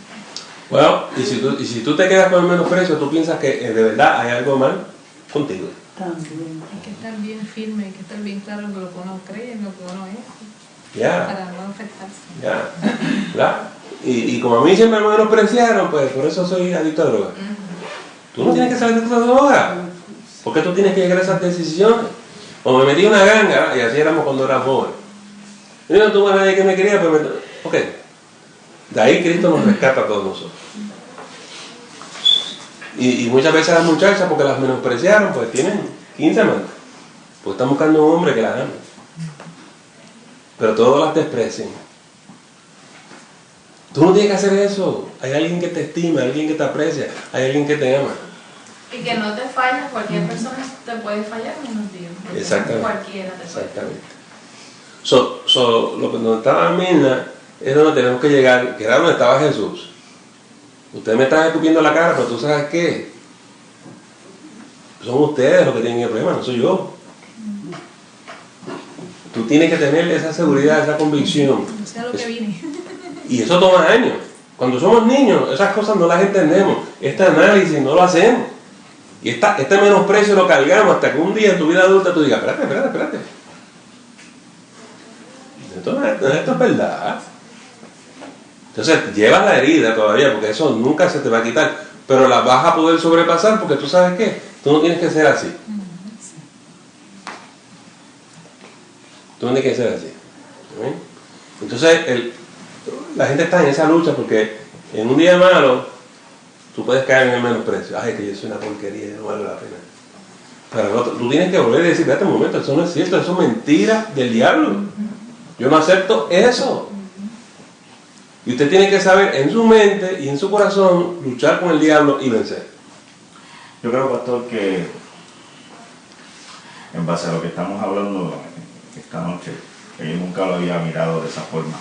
Bueno, y si tú te quedas con el menosprecio, tú piensas que de verdad hay algo mal contigo. También. Hay que estar bien firme, hay que estar bien claro en lo que uno cree, en lo que uno es, Ya. para no afectarse. Ya. ¿Verdad? Y como a mí siempre me menospreciaron, pues por eso soy adicto a droga. Tú no tienes que ser adicto a droga. ¿Por qué tú tienes que llegar a esas decisiones? O me metí en una ganga, y así éramos cuando era joven. Yo no tuve a nadie que me quería, pero ok. De ahí Cristo nos rescata a todos nosotros. Y muchas veces las muchachas, porque las menospreciaron, pues tienen 15 amantes. Pues están buscando un hombre que las ame. Pero todos las desprecian. Tú no tienes que hacer eso. Hay alguien que te estima, alguien que te aprecia, hay alguien que te ama. Y que no te falla, cualquier persona te puede fallar menos Dios. Exactamente. Cualquiera te puede. Exactamente. Lo que donde estaba Mirna es donde tenemos que llegar, que era donde estaba Jesús. Ustedes me están escupiendo la cara, pero tú sabes qué. Son ustedes los que tienen el problema, no soy yo. Tú tienes que tener esa seguridad, esa convicción. No sé a lo que vine. Y eso toma años. Cuando somos niños, esas cosas no las entendemos. Este análisis no lo hacemos. Y este menosprecio lo cargamos hasta que un día en tu vida adulta tú digas, espérate. Esto es verdad. Entonces llevas la herida todavía, porque eso nunca se te va a quitar. Pero la vas a poder sobrepasar porque tú sabes qué. Tú no tienes que ser así. Tú no tienes que ser así. ¿Sí? Entonces la gente está en esa lucha porque en un día malo tú puedes caer en el menosprecio. Ay, que yo soy una porquería, no vale la pena. Pero tú tienes que volver y decir, espérate un momento, eso no es cierto, eso es mentira del diablo. Yo no acepto eso. Y usted tiene que saber en su mente y en su corazón luchar con el diablo y vencer. Yo creo, pastor, que en base a lo que estamos hablando esta noche, que yo nunca lo había mirado de esa forma,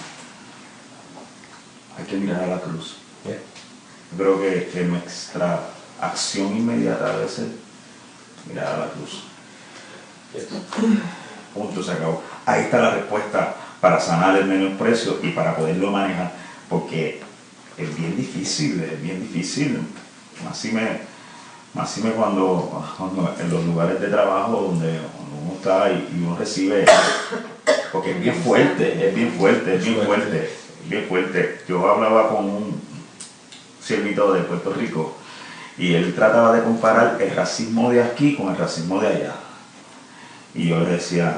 hay que mirar a la cruz. Yo creo que nuestra acción inmediata debe ser mirar a la cruz. Punto, se acabó. Ahí está la respuesta para sanar el menosprecio y para poderlo manejar, porque es bien difícil. Máxime cuando en los lugares de trabajo donde uno está y uno recibe, porque es bien fuerte. Yo hablaba con un siervito de Puerto Rico y él trataba de comparar el racismo de aquí con el racismo de allá. Y yo le decía,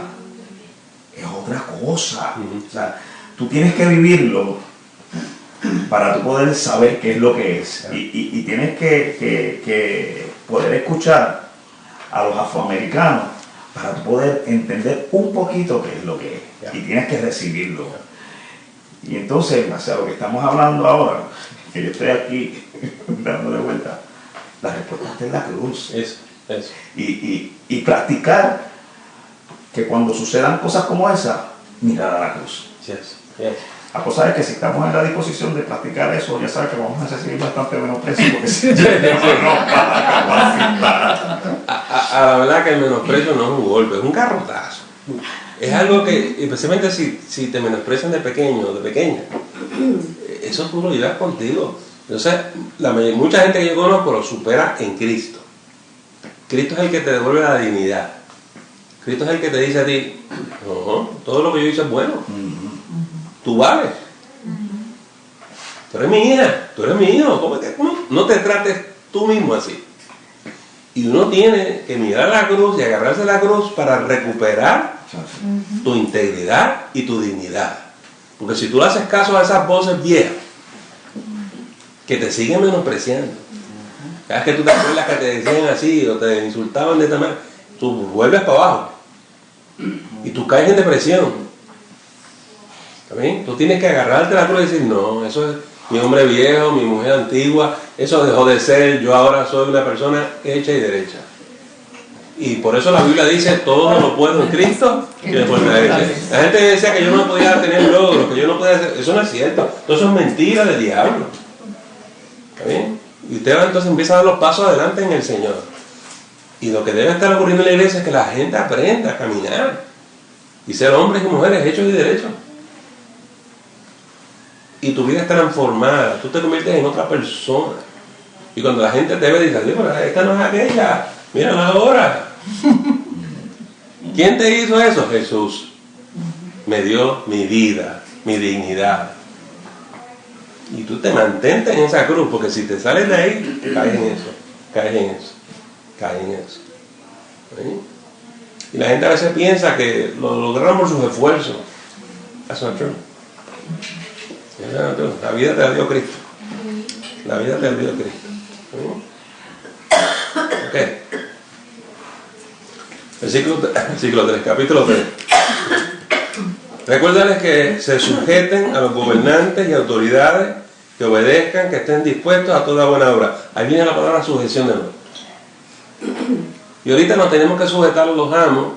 es otra cosa. O sea, tú tienes que vivirlo para tú poder saber qué es lo que es. Y tienes que poder escuchar a los afroamericanos para tú poder entender un poquito qué es lo que es. Y tienes que recibirlo. Y entonces, o sea, lo que estamos hablando ahora, que yo estoy aquí dándole vuelta, la respuesta está en la cruz. Eso. Y practicar que cuando sucedan cosas como esa, mirar a la cruz. Yes. La cosa es que si estamos en la disposición de practicar eso, ya sabes que vamos a recibir bastante menosprecio, porque si no a la verdad que el menosprecio no es un golpe, es un garrotazo. Es algo que, especialmente si te menosprecian de pequeño o de pequeña, eso tú lo llevas contigo. Entonces, mucha gente que yo conozco lo supera en Cristo. Cristo es el que te devuelve la dignidad. Cristo es el que te dice a ti, no, todo lo que yo hice es bueno. Tú vales. Tú eres mi hija, tú eres mi hijo. ¿Cómo? No te trates tú mismo así. Y uno tiene que mirar la cruz y agarrarse a la cruz para recuperar tu integridad y tu dignidad. Porque si tú le haces caso a esas voces viejas que te siguen menospreciando, cada vez que tú te acuerdas que te decían así o te insultaban de esta manera, tú vuelves para abajo y tú caes en depresión. ¿Está bien? Tú tienes que agarrarte a la cruz y decir, no, eso es mi hombre viejo, mi mujer antigua, eso dejó de ser, yo ahora soy una persona hecha y derecha. Y por eso la Biblia dice, todo lo puedo en Cristo que me fortalece. La gente decía que yo no podía tener logros, que yo no podía hacer, eso no es cierto, todo eso es mentira del diablo. ¿Está bien? Y usted entonces empieza a dar los pasos adelante en el Señor. Y lo que debe estar ocurriendo en la iglesia es que la gente aprenda a caminar y ser hombres y mujeres hechos y derechos. Y tu vida es transformada, tú te conviertes en otra persona. Y cuando la gente te ve, dice, pero esta no es aquella, mírala ahora. ¿Quién te hizo eso? Jesús. Me dio mi vida, mi dignidad. Y tú te mantente en esa cruz, porque si te sales de ahí, caes en eso, caes en eso, caes en eso. ¿Sí? Y la gente a veces piensa que lo lograron por sus esfuerzos. That's not true. La vida te la dio Cristo. La vida te la dio Cristo. Ok. Versículo 3, capítulo 3. Recuérdales que se sujeten a los gobernantes y autoridades, que obedezcan, que estén dispuestos a toda buena obra. Ahí viene la palabra sujeción de nuevo. Y ahorita nos tenemos que sujetar a los amos,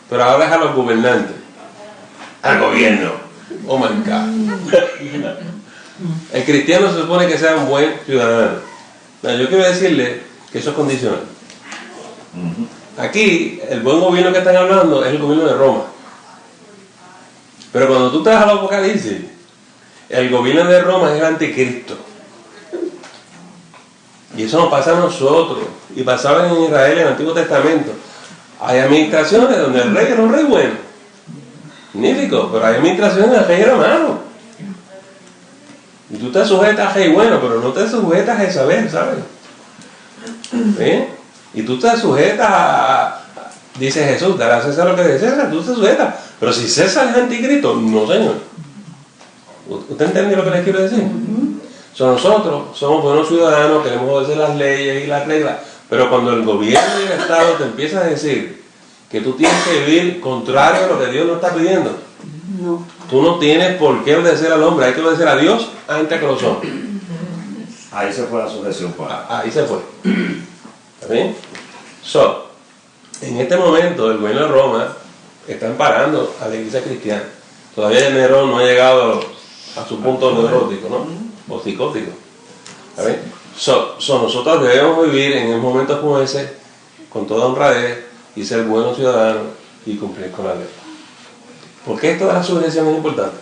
pero ahora es a los gobernantes, al gobierno. Oh my God. El cristiano se supone que sea un buen ciudadano. Yo quiero decirle que eso es condicional. Aquí, el buen gobierno que están hablando es el gobierno de Roma. Pero cuando tú te vas al Apocalipsis, el gobierno de Roma es el anticristo. Y eso nos pasa a nosotros. Y pasaba en Israel en el Antiguo Testamento. Hay administraciones donde el rey era un rey bueno. Magnífico, pero hay administraciones donde el rey era malo. Y tú te sujetas a rey bueno, pero no te sujetas a Jezabel, ¿sabes? ¿Sí? Y tú te sujetas a... Dice Jesús, dará a César lo que es de César, tú te sujetas. Pero si César es anticristo, no, señor. ¿Usted entiende lo que les quiero decir? Nosotros somos buenos ciudadanos, queremos obedecer las leyes y las reglas, pero cuando el gobierno y el Estado te empieza a decir que tú tienes que vivir contrario a lo que Dios nos está pidiendo, tú no tienes por qué obedecer al hombre, hay que obedecer a Dios antes que los hombres. Ahí se fue la sujeción. Ahí se fue. ¿Está bien? En este momento el gobierno de Roma está amparando a la iglesia cristiana. Todavía Nerón no ha llegado a su punto neurótico, ¿no? O psicótico. ¿Está bien? Nosotros debemos vivir en momentos como ese con toda honradez y ser buenos ciudadanos y cumplir con la ley. ¿Por qué esto de la sujeción es importante?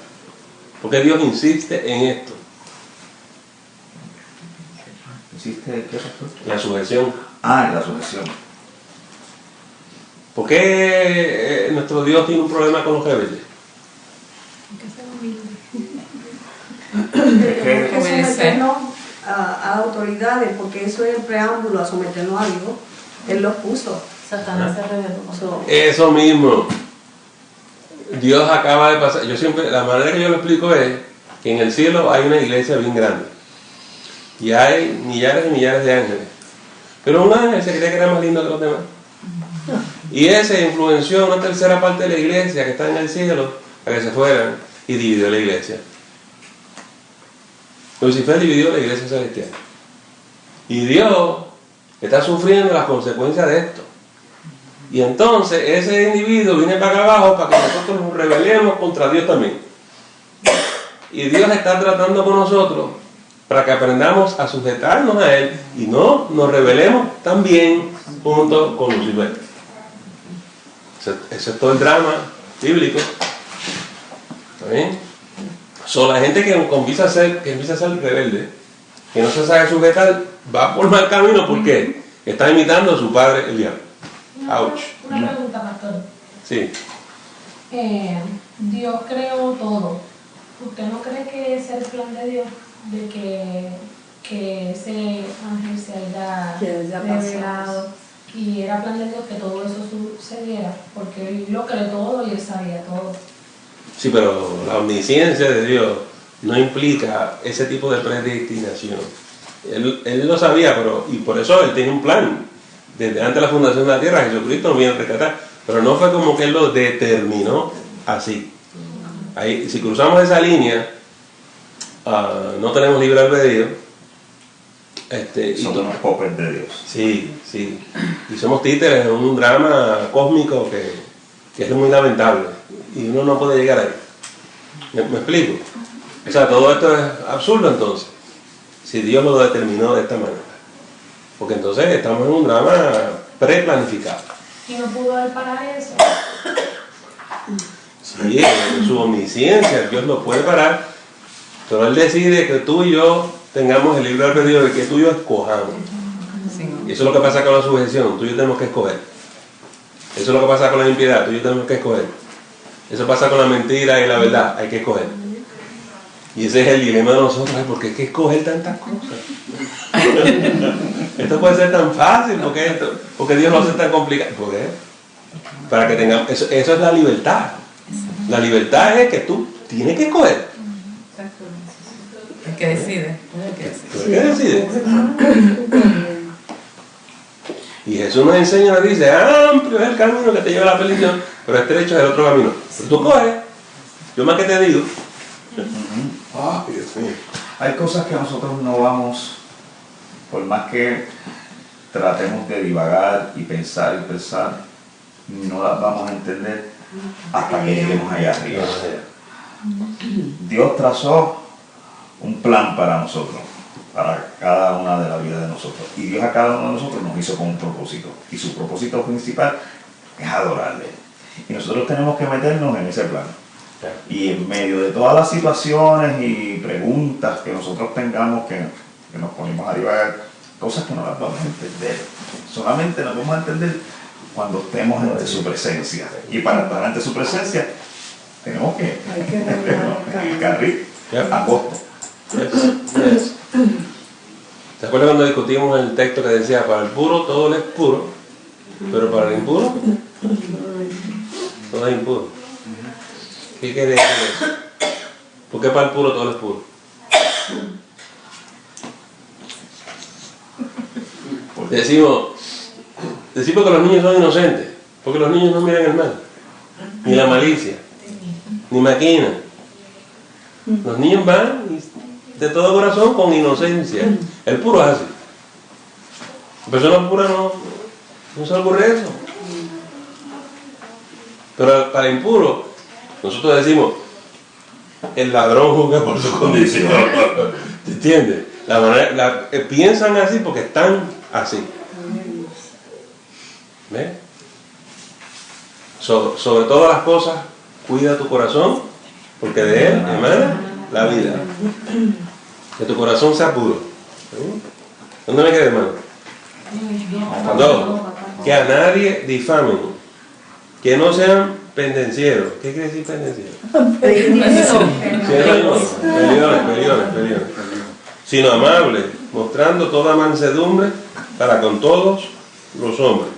Porque Dios insiste en esto. ¿Insiste en qué? La sujeción. La sujeción. ¿Por qué nuestro Dios tiene un problema con los rebeldes? Porque someternos a autoridades, porque eso es el preámbulo a someternos a Dios. Él lo puso. Satanás se reveló. Eso mismo. Dios acaba de pasar. La manera que yo lo explico es que en el cielo hay una iglesia bien grande. Y hay millares y millares de ángeles. Pero un ángel se creía que era más lindo que los demás. Y ese influenció a una tercera parte de la iglesia que está en el cielo a que se fueran y dividió la iglesia. Lucifer dividió la iglesia celestial. Y Dios está sufriendo las consecuencias de esto. Y entonces ese individuo viene para acá abajo para que nosotros nos rebelemos contra Dios también. Y Dios está tratando con nosotros para que aprendamos a sujetarnos a Él y no nos rebelemos también junto con Lucifer. Ese es todo el drama bíblico. ¿Está bien? La gente que empieza a ser rebelde, que no se sabe sujetar, va por mal camino. ¿Por qué? Está imitando a su padre el diablo. Ouch. Una pregunta, pastor. Sí. Dios creó todo. ¿Usted no cree que es el plan de Dios de que ese ángel se haya revelado y era plan de Dios que todo eso sucediera? Porque él lo creó todo y él sabía todo. Sí, pero la omnisciencia de Dios no implica ese tipo de predestinación. Él lo sabía, y por eso Él tiene un plan. Desde antes de la fundación de la tierra, Jesucristo nos viene a rescatar. Pero no fue como que Él lo determinó así. Ahí, si cruzamos esa línea, no tenemos libre albedrío. Somos unos popes de Dios. Sí. Y somos títeres en un drama cósmico que es muy lamentable. Y uno no puede llegar ahí. ¿Me explico? O sea, todo esto es absurdo entonces, si Dios lo determinó de esta manera. Porque entonces estamos en un drama preplanificado. ¿Y no pudo él parar eso? Sí, en su omnisciencia, Dios lo puede parar, pero Él decide que tú y yo tengamos el libre albedrío de que tú y yo escojamos. Y eso es lo que pasa con la sujeción, tú y yo tenemos que escoger. Eso es lo que pasa con la impiedad, tú y yo tenemos que escoger. Eso pasa con la mentira y la verdad, hay que escoger. Y ese es el dilema de nosotros, porque hay que escoger tantas cosas. Esto puede ser tan fácil, porque Dios lo hace tan complicado. ¿Por qué? Para que tengamos, eso es la libertad. La libertad es que tú tienes que escoger. El que decide. ¿Tú qué decides? Y Jesús nos enseña, nos dice, amplio es el camino que te lleva a la perdición, pero estrecho es el otro camino. Pero tú coges, yo más que te digo. Dios mío. Hay cosas que nosotros no vamos, por más que tratemos de divagar y pensar, no las vamos a entender hasta que lleguemos allá arriba. Dios trazó un plan para nosotros, para cada una de las vidas de nosotros. Y Dios a cada uno de nosotros nos hizo con un propósito. Y su propósito principal es adorarle. Y nosotros tenemos que meternos en ese plan. Y en medio de todas las situaciones y preguntas que nosotros tengamos, que nos ponemos a divagar, cosas que no las vamos a entender. Solamente nos vamos a entender cuando estemos ante su presencia. Y para estar ante su presencia, tenemos que meternos en el carril angosto. Yes. ¿Te acuerdas cuando discutimos el texto que decía, para el puro todo es puro, pero para el impuro todo es impuro? ¿Qué quiere decir eso? ¿Por qué para el puro todo es puro? Decimos que los niños son inocentes, porque los niños no miran el mal, ni la malicia, ni maquinan. Los niños van de todo corazón con inocencia. El puro es así. La persona pura no se le ocurre eso. Pero para el impuro, nosotros decimos, el ladrón juzga por su condición. ¿Te entiendes? Piensan así porque están así. ¿Ves? Sobre todas las cosas, cuida tu corazón, porque de él emana la vida. Que tu corazón sea puro. ¿Dónde me quedé, hermano? No, que a nadie difamen, que no sean pendencieros. ¿Qué quiere decir pendenciero? Peleones. Sino amables, mostrando toda mansedumbre para con todos los hombres.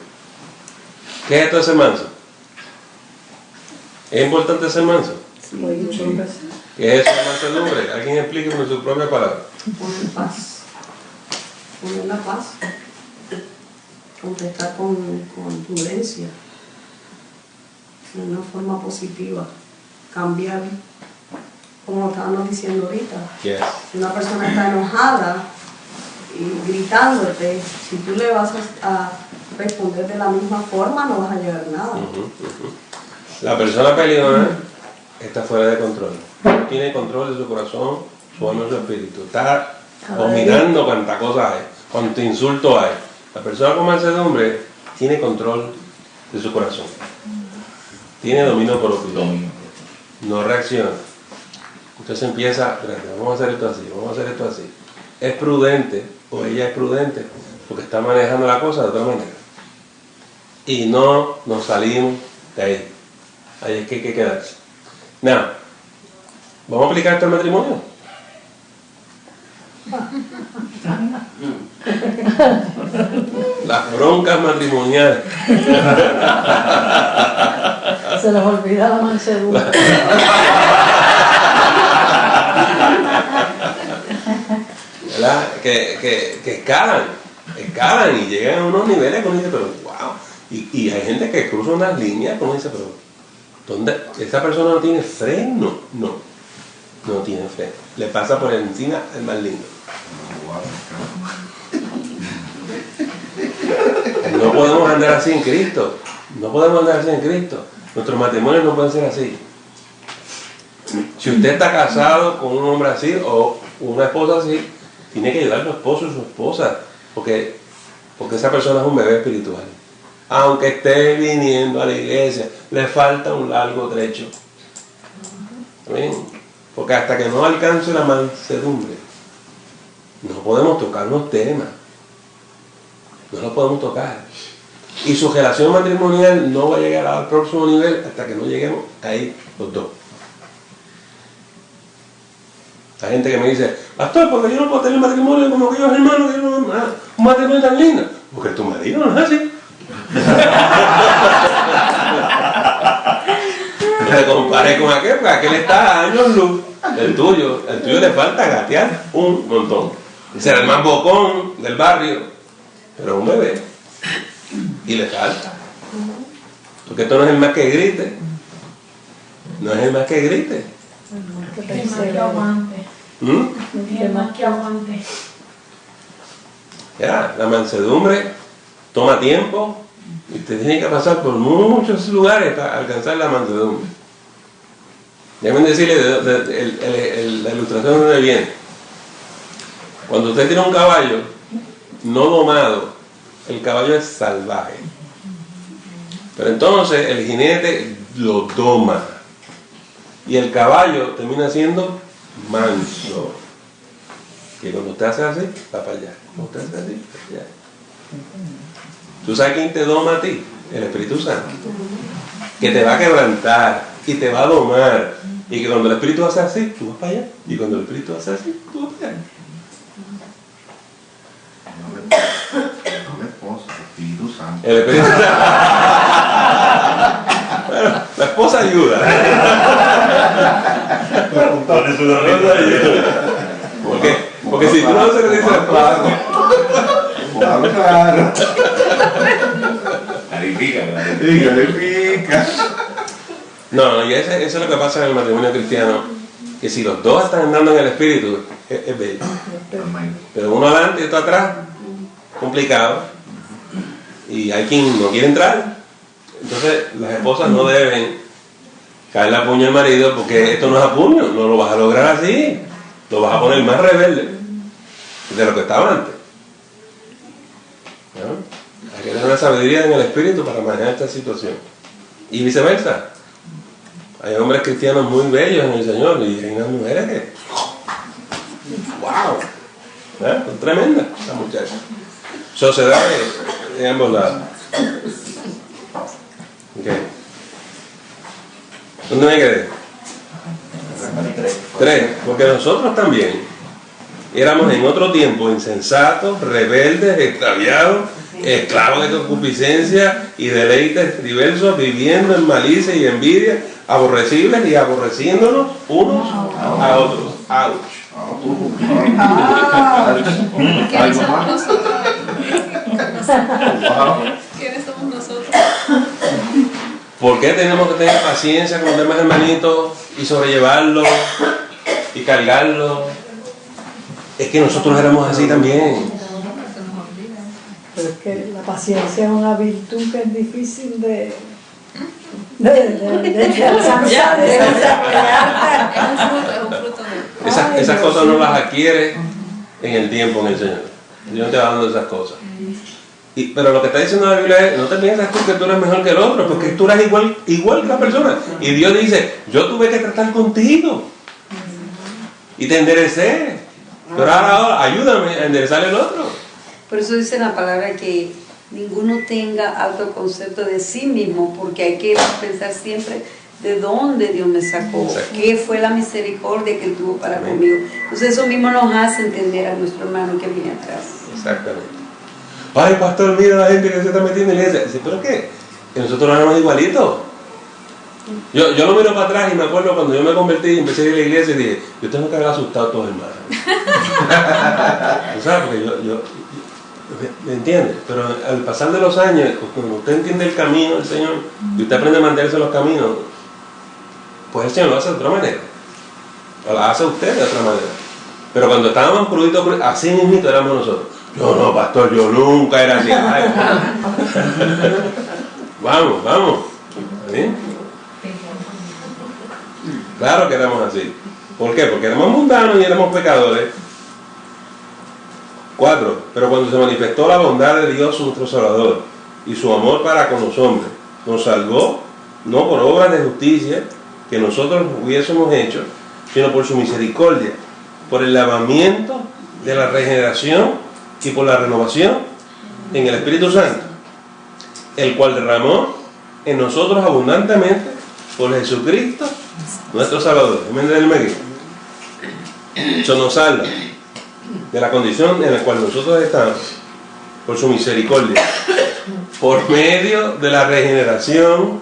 ¿Qué es esto de ser manso? ¿Es importante ser manso? ¿Qué es eso de mansedumbre? ¿Alguien explique con su propia palabra? Poner paz. Poner la paz. Contestar con prudencia. De una forma positiva. Cambiar. Como estábamos diciendo ahorita. Yes. Si una persona está enojada y gritándote, si tú le vas a responder de la misma forma, no vas a llegar a nada. La persona peleona está fuera de control. No tiene control de su corazón, su alma y su espíritu. Está dominando cuánta cosa hay, cuánto insulto hay. La persona con mansedumbre tiene control de su corazón. Tiene dominio propio. No reacciona. Entonces empieza, espérate, vamos a hacer esto así, vamos a hacer esto así. Es prudente, o ella es prudente, porque está manejando la cosa de otra manera. Y no nos salimos de ahí. Ahí es que hay que quedarse. Nada, ¿vamos a aplicar esto al matrimonio? Las broncas matrimoniales. Se les olvida la mansedumbre. ¿Verdad? Que escalan y llegan a unos niveles que uno dice, pero wow. Y hay gente que cruza unas líneas que uno dice, pero ¿dónde? Esa persona no tiene freno. No tiene freno. Le pasa por encima el más lindo. No podemos andar así en Cristo. No podemos andar así en Cristo. Nuestros matrimonios no pueden ser así. Si usted está casado con un hombre así o una esposa así, tiene que ayudar a su esposo y su esposa, porque esa persona es un bebé espiritual. Aunque esté viniendo a la iglesia, le falta un largo trecho. ¿Amén? Porque hasta que no alcance la mansedumbre, no podemos tocar los temas. No los podemos tocar. Y su relación matrimonial no va a llegar al próximo nivel hasta que no lleguemos ahí los dos. Hay gente que me dice, pastor, porque yo no puedo tener matrimonio como aquellos hermanos, que no, un matrimonio tan lindo. Porque tu marido no es así. Me comparé con aquel, porque aquel está a años luz. El tuyo le falta gatear un montón. Será el más bocón del barrio, pero es un bebé. Y le falta. Porque esto no es el más que grite. No es el más que grite. El más que aguante. El más que aguante. Ya, la mansedumbre toma tiempo y usted tiene que pasar por muchos lugares para alcanzar la mansedumbre. Déjenme decirle la ilustración de dónde viene. Cuando usted tiene un caballo no domado, el caballo es salvaje. Pero entonces el jinete lo doma. Y el caballo termina siendo manso. Que cuando usted hace así, va para allá. Cuando usted hace así, va para allá. ¿Tú sabes quién te doma a ti? El Espíritu Santo. Que te va a quebrantar y te va a domar. Y que cuando el Espíritu hace así, tú vas para allá. Y cuando el Espíritu hace así, tú vas para allá. No la esposa, el Espíritu Santo. El Espíritu Santo. Bueno, la esposa ayuda. Porque si tú no se lo dices al esposo. Claro. Clarifica. No, y eso es lo que pasa en el matrimonio cristiano. Que si los dos están andando en el espíritu, es bello. Pero uno adelante y otro atrás, complicado. Y hay quien no quiere entrar. Entonces las esposas no deben caerle a puño al marido, porque esto no es a puño, no lo vas a lograr así. Lo vas a poner más rebelde de lo que estaba antes. ¿No? Hay que tener una sabiduría en el espíritu para manejar esta situación. Y viceversa. Hay hombres cristianos muy bellos en el Señor y hay unas mujeres que ¡wow! Son tremendas las muchachas. Eso se da de ambos lados. Okay. ¿Dónde me quedé? 3. Porque nosotros también éramos en otro tiempo insensatos, rebeldes, extraviados, esclavos de concupiscencia y deleites diversos, viviendo en malicia y envidia, aborrecibles y aborreciéndonos unos a otros. ¡Auch! ¿Quiénes somos nosotros? ¿Quiénes somos nosotros? ¿Por qué tenemos que tener paciencia con los demás hermanitos y sobrellevarlo y cargarlo? Es que nosotros éramos así también. Pero es que la paciencia es una virtud que es difícil de alcanzar, de desarrollar. Es un fruto de... Esas cosas no las adquiere en el tiempo en el Señor. Dios te va dando esas cosas. Pero lo que está diciendo la Biblia es, no te piensas tú que tú eres mejor que el otro, porque tú eres igual que la persona. Y Dios dice, yo tuve que tratar contigo. y te enderecé. Pero ahora ayúdame a enderezar el otro. Por eso dice la palabra que ninguno tenga autoconcepto de sí mismo, porque hay que pensar siempre de dónde Dios me sacó, exacto, qué fue la misericordia que Él tuvo para conmigo. Entonces eso mismo nos hace entender a nuestro hermano que viene atrás. Exactamente. Ay, pastor, mira la gente que se está metiendo en la iglesia. Dice, ¿pero qué? Que nosotros éramos igualitos. Yo lo miro para atrás y me acuerdo cuando yo me convertí y empecé a ir a la iglesia y dije, yo tengo que haber asustado a todos los hermanos. ¿Sabes? Porque yo ¿me entiendes? Pero al pasar de los años, cuando usted entiende el camino del Señor y usted aprende a mantenerse en los caminos, pues el Señor lo hace de otra manera. O lo hace usted de otra manera. Pero cuando estábamos cruditos, así mismito éramos nosotros. Yo no, pastor, yo nunca era así. Ay, vamos. ¿Sí? Claro que éramos así. ¿Por qué? Porque éramos mundanos y éramos pecadores. 4. Pero cuando se manifestó la bondad de Dios nuestro Salvador y su amor para con los hombres, nos salvó no por obras de justicia que nosotros hubiésemos hecho, sino por su misericordia, por el lavamiento de la regeneración y por la renovación en el Espíritu Santo, el cual derramó en nosotros abundantemente por Jesucristo nuestro Salvador. Eso nos salva de la condición en la cual nosotros estamos por su misericordia, por medio de la regeneración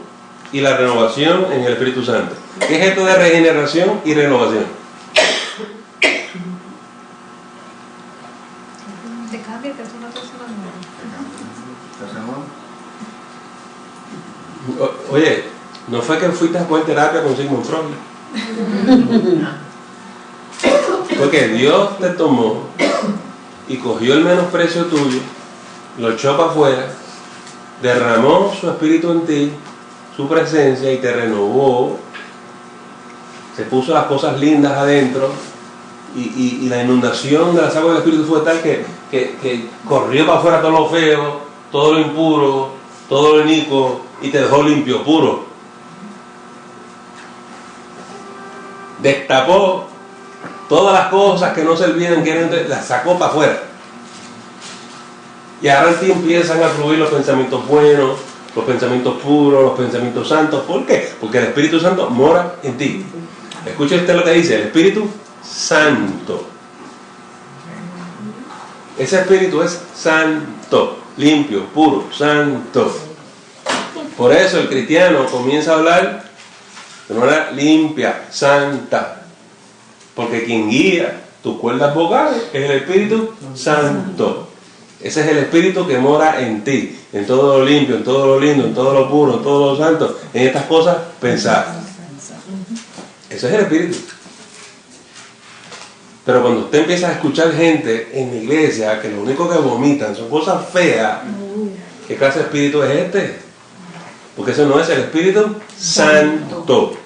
y la renovación en el Espíritu Santo. ¿Qué es esto de regeneración y renovación? Te cambia, te hace una persona nueva. Oye, ¿no fue que fuiste a coger terapia con Sigmund Freud? Porque Dios te tomó y cogió el menosprecio tuyo, lo echó para afuera, derramó su espíritu en ti, su presencia, y te renovó, se puso las cosas lindas adentro, y la inundación de las aguas del espíritu fue tal que corrió para afuera todo lo feo, todo lo impuro, todo lo inicuo, y te dejó limpio, puro. Destapó todas las cosas que no servían, las sacó para afuera. Y ahora en ti empiezan a fluir los pensamientos buenos, los pensamientos puros, los pensamientos santos. ¿Por qué? Porque el Espíritu Santo mora en ti. Escuche usted lo que dice, el Espíritu Santo. Ese Espíritu es santo, limpio, puro, santo. Por eso el cristiano comienza a hablar de manera limpia, santa. Porque quien guía tus cuerdas vocales es el Espíritu Santo. Ese es el Espíritu que mora en ti, en todo lo limpio, en todo lo lindo, en todo lo puro, en todo lo santo, en estas cosas pensar. Ese es el Espíritu. Pero cuando usted empieza a escuchar gente en la iglesia que lo único que vomitan son cosas feas, ¿qué clase de espíritu es este? Porque eso no es el Espíritu Santo.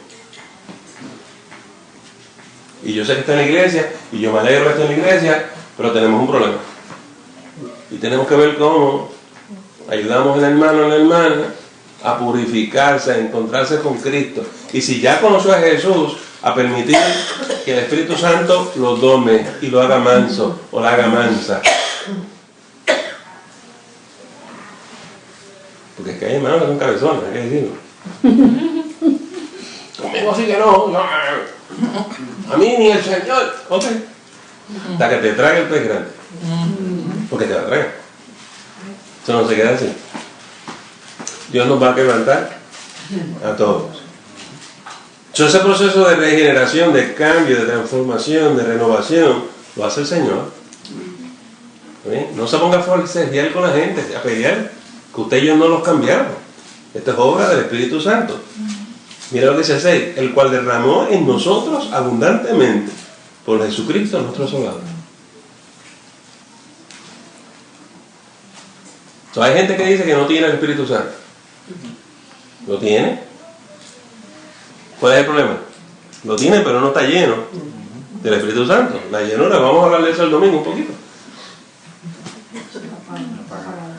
Y yo sé que está en la iglesia, y yo me alegro que esté en la iglesia, pero tenemos un problema. Y tenemos que ver cómo ayudamos al hermano o la hermana a purificarse, a encontrarse con Cristo. Y si ya conoció a Jesús, a permitir que el Espíritu Santo lo dome y lo haga manso o la haga mansa. Porque es que hay hermanos que son cabezones, hay que decirlo. Conmigo así que no. A mí ni el Señor. Ok. Hasta que te trague el pez grande. Porque te va a traer. Eso no se queda así. Dios nos va a quebrantar a todos. Ese proceso de regeneración, de cambio, de transformación, de renovación, lo hace el Señor. ¿Sí? No se ponga a forcejear con la gente, a pelear, que usted y yo no los cambiamos. Esto es obra del Espíritu Santo. Mira lo que dice 6, el cual derramó en nosotros abundantemente por Jesucristo nuestro Salvador. Hay gente que dice que no tiene el Espíritu Santo. ¿Lo tiene? ¿Cuál es el problema? Lo tiene, pero no está lleno del Espíritu Santo. La llenura, vamos a hablar de eso el domingo un poquito.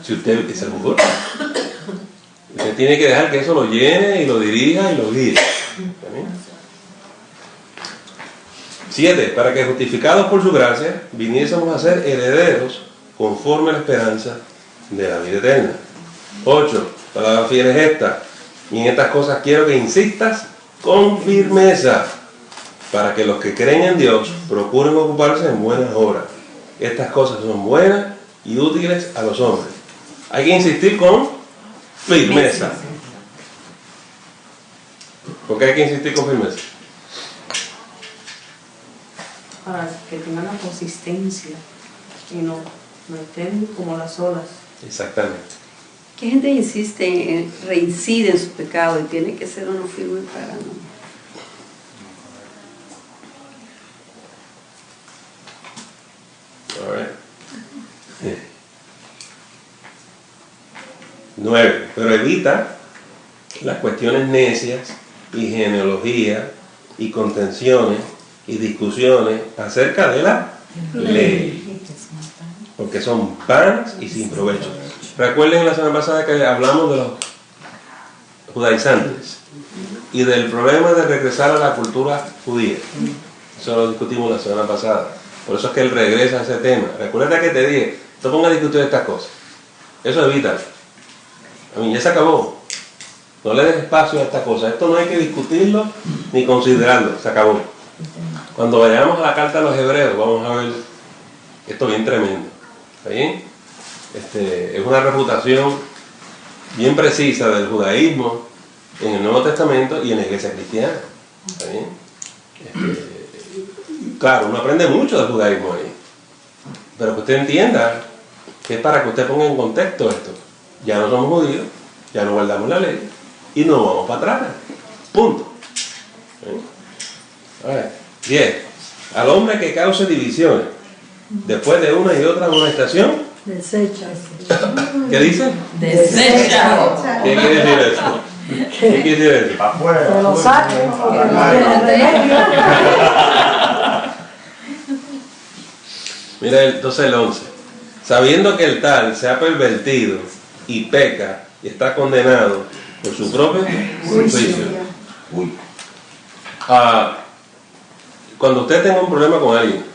Si usted es el mejor, usted tiene que dejar que eso lo llene y lo dirija y lo guíe. 7. Para que justificados por su gracia, viniésemos a ser herederos conforme a la esperanza de la vida eterna. 8. Palabra fiel es esta. Y en estas cosas quiero que insistas con firmeza, para que los que creen en Dios procuren ocuparse en buenas obras. Estas cosas son buenas y útiles a los hombres. Hay que insistir con firmeza. ¿Por qué hay que insistir con firmeza? Para que tengan la consistencia y no estén como las olas. Exactamente. ¿Qué gente insiste, reincide en su pecado y tiene que ser uno firme para no? All right. 9. Pero evita las cuestiones necias y genealogía y contenciones y discusiones acerca de la ley, porque son vanas y sin provecho. Recuerden la semana pasada que hablamos de los judaizantes y del problema de regresar a la cultura judía. Eso lo discutimos la semana pasada. Por eso es que él regresa a ese tema. Recuerda que te dije, no pongas a discutir estas cosas. Eso evita. A mí ya se acabó. No le des espacio a estas cosas. Esto no hay que discutirlo ni considerarlo. Se acabó. Cuando vayamos a la carta a los hebreos, vamos a ver esto bien tremendo. ¿Está bien? Es una refutación bien precisa del judaísmo en el Nuevo Testamento y en la iglesia cristiana. ¿Está bien? Claro, uno aprende mucho del judaísmo ahí. Pero que usted entienda que es para que usted ponga en contexto esto. Ya no somos judíos, ya no guardamos la ley y no vamos para atrás. Punto. A ver, 10. Al hombre que cause divisiones después de una y otra amonestación, Desecha. ¿qué dice? Desecha. ¿Qué quiere decir eso? ¿Qué quiere decir eso? Que lo saquen porque no tiene remedio. Mira entonces el 11. Sabiendo que el tal se ha pervertido y peca y está condenado por su propio juicio. Cuando usted tenga un problema con alguien,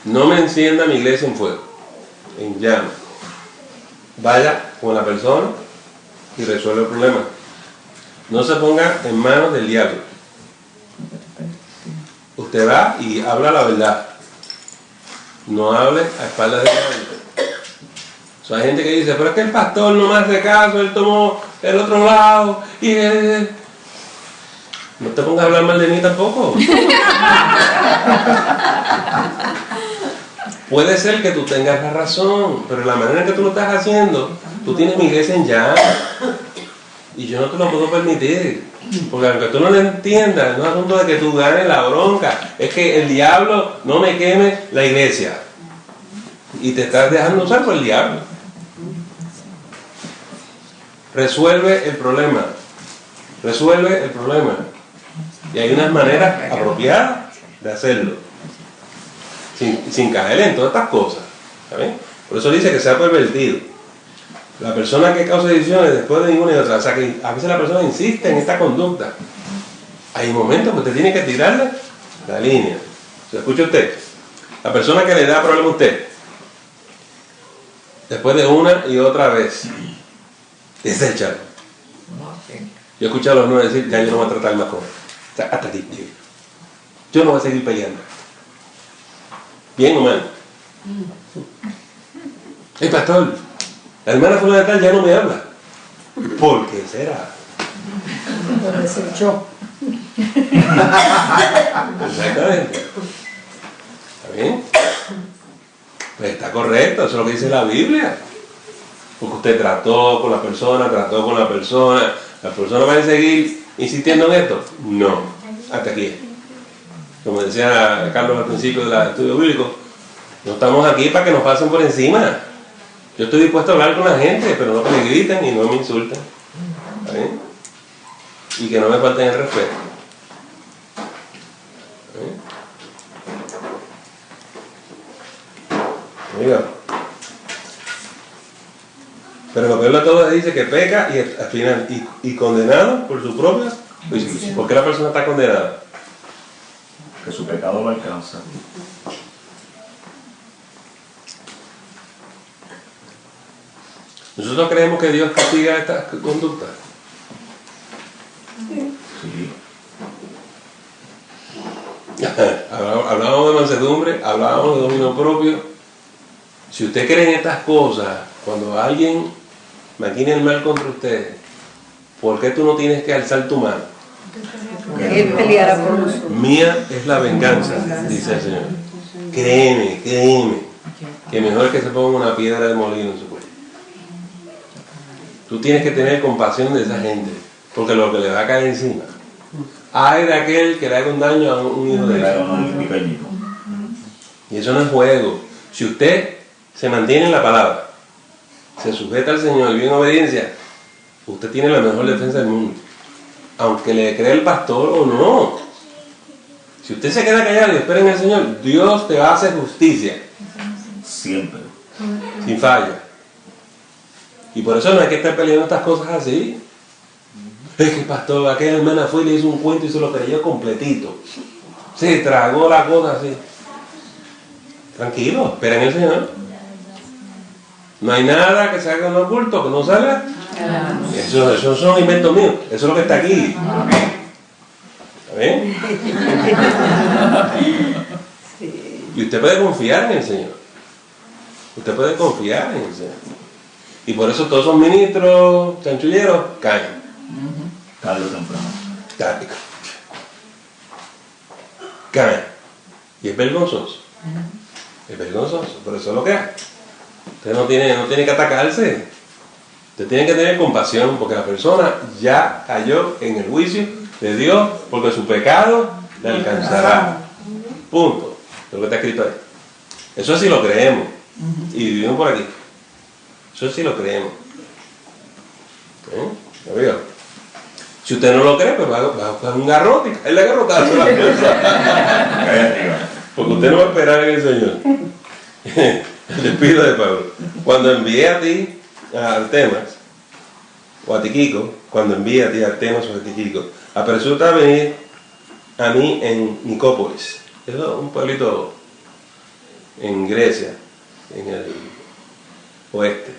no me encienda mi iglesia en fuego, en llama. Vaya con la persona y resuelve el problema. No se ponga en manos del diablo. Usted va y habla la verdad. No hable a espaldas de nadie. Hay gente que dice, pero es que el pastor no me hace caso, él tomó el otro lado y no te pongas a hablar mal de mí tampoco. Puede ser que tú tengas la razón, pero la manera en que tú lo estás haciendo, tú tienes mi iglesia en llama y yo no te lo puedo permitir, porque aunque tú no lo entiendas, no es asunto de que tú ganes la bronca, es que el diablo no me queme la iglesia y te estás dejando usar por el diablo. Resuelve el problema. Resuelve el problema. Y hay unas maneras apropiadas de hacerlo. Sin caer en todas estas cosas. ¿Está bien? Por eso dice que se ha pervertido. La persona que causa decisiones después de ninguna y otra. O sea que a veces la persona insiste en esta conducta. Hay momentos que usted tiene que tirarle la línea. ¿Se escucha usted? La persona que le da problema a usted, después de una y otra vez, deséchalo. Yo he escuchado a los nueve decir, ya yo no voy a tratar más con él. O sea, hasta aquí. Yo no voy a seguir peleando. ¿Bien o mal? El pastor, la hermana fulana de tal ya no me habla. ¿Por qué será? Lo desechó. Exactamente. ¿Está bien? Pues está correcto, eso es lo que dice la Biblia. Porque usted trató con la persona, ¿la persona va a seguir insistiendo en esto? No, hasta aquí. Como decía Carlos al principio del estudio bíblico, no estamos aquí para que nos pasen por encima. Yo estoy dispuesto a hablar con la gente, pero no que me griten y no me insulten. ¿Está bien? Y que no me falten el respeto. Oiga. Pero lo peor de todo es dice que peca y al final y condenado por su propia juicio. ¿Por qué la persona está condenada? que su pecado lo alcanza. ¿Nosotros creemos que Dios castiga estas conductas? Sí. Hablábamos de mansedumbre, hablábamos de dominio propio. Si usted cree en estas cosas, cuando alguien maquina el mal contra usted, ¿por qué tú no tienes que alzar tu mano? Él peleará por nosotros. Mía es la venganza, dice el Señor. Créeme, que mejor es que se ponga una piedra de molino en su cuello. Tú tienes que tener compasión de esa gente, porque lo que le va a caer encima. Ay de aquel que le haga un daño a un hijo de Dios. Y eso no es juego. Si usted se mantiene en la palabra, se sujeta al Señor y vive en obediencia, usted tiene la mejor defensa del mundo. Aunque le cree el pastor o no. Si usted se queda callado y espera en el Señor, Dios te va a hacer justicia. Siempre. Sin falla. Y por eso no hay que estar peleando estas cosas así. Es que pastor, aquella hermana fue y le hizo un cuento y se lo creyó completito. Se tragó la cosa así. Tranquilo, espera en el Señor. No hay nada que salga en lo oculto, que no salga. Eso son inventos míos. Eso es lo que está aquí. ¿Está bien? Y usted puede confiar en el Señor. Usted puede confiar en el Señor. Y por eso todos esos ministros chanchulleros caen. Tarde o temprano. Caen. Y es vergonzoso. Es vergonzoso. Por eso es lo que hay. Usted no tiene que atacarse. Usted tiene que tener compasión porque la persona ya cayó en el juicio de Dios porque su pecado le alcanzará. Punto. Es lo que está escrito ahí. Eso sí lo creemos. Y vivimos por aquí. Eso sí lo creemos. ¿Lo veo? Si usted no lo cree, pues va a buscar un garrote y caerle a garrotazo la cosa. Porque usted no va a esperar en el Señor. El despido de Pablo. Cuando envié a ti a Artemas, o a Tíquico, cuando envié a ti a Artemas o a Tíquico, apresúrate a venir a mí en Nicópolis. Es un pueblito en Grecia, en el oeste.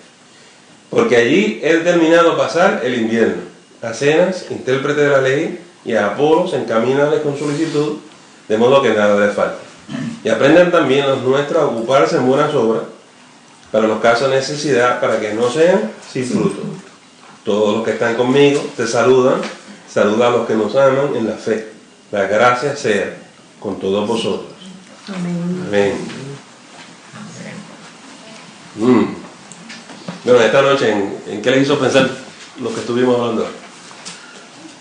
Porque allí he determinado pasar el invierno. A Cenas, intérprete de la ley, y a Apolos, encamínales con solicitud, de modo que nada les falte. Y aprendan también los nuestros a ocuparse en buenas obras, para los casos de necesidad, para que no sean sin fruto. Todos los que están conmigo te saludan, saluda a los que nos aman en la fe. La gracia sea con todos vosotros. Amén. Bueno, esta noche, ¿en qué les hizo pensar lo que estuvimos hablando?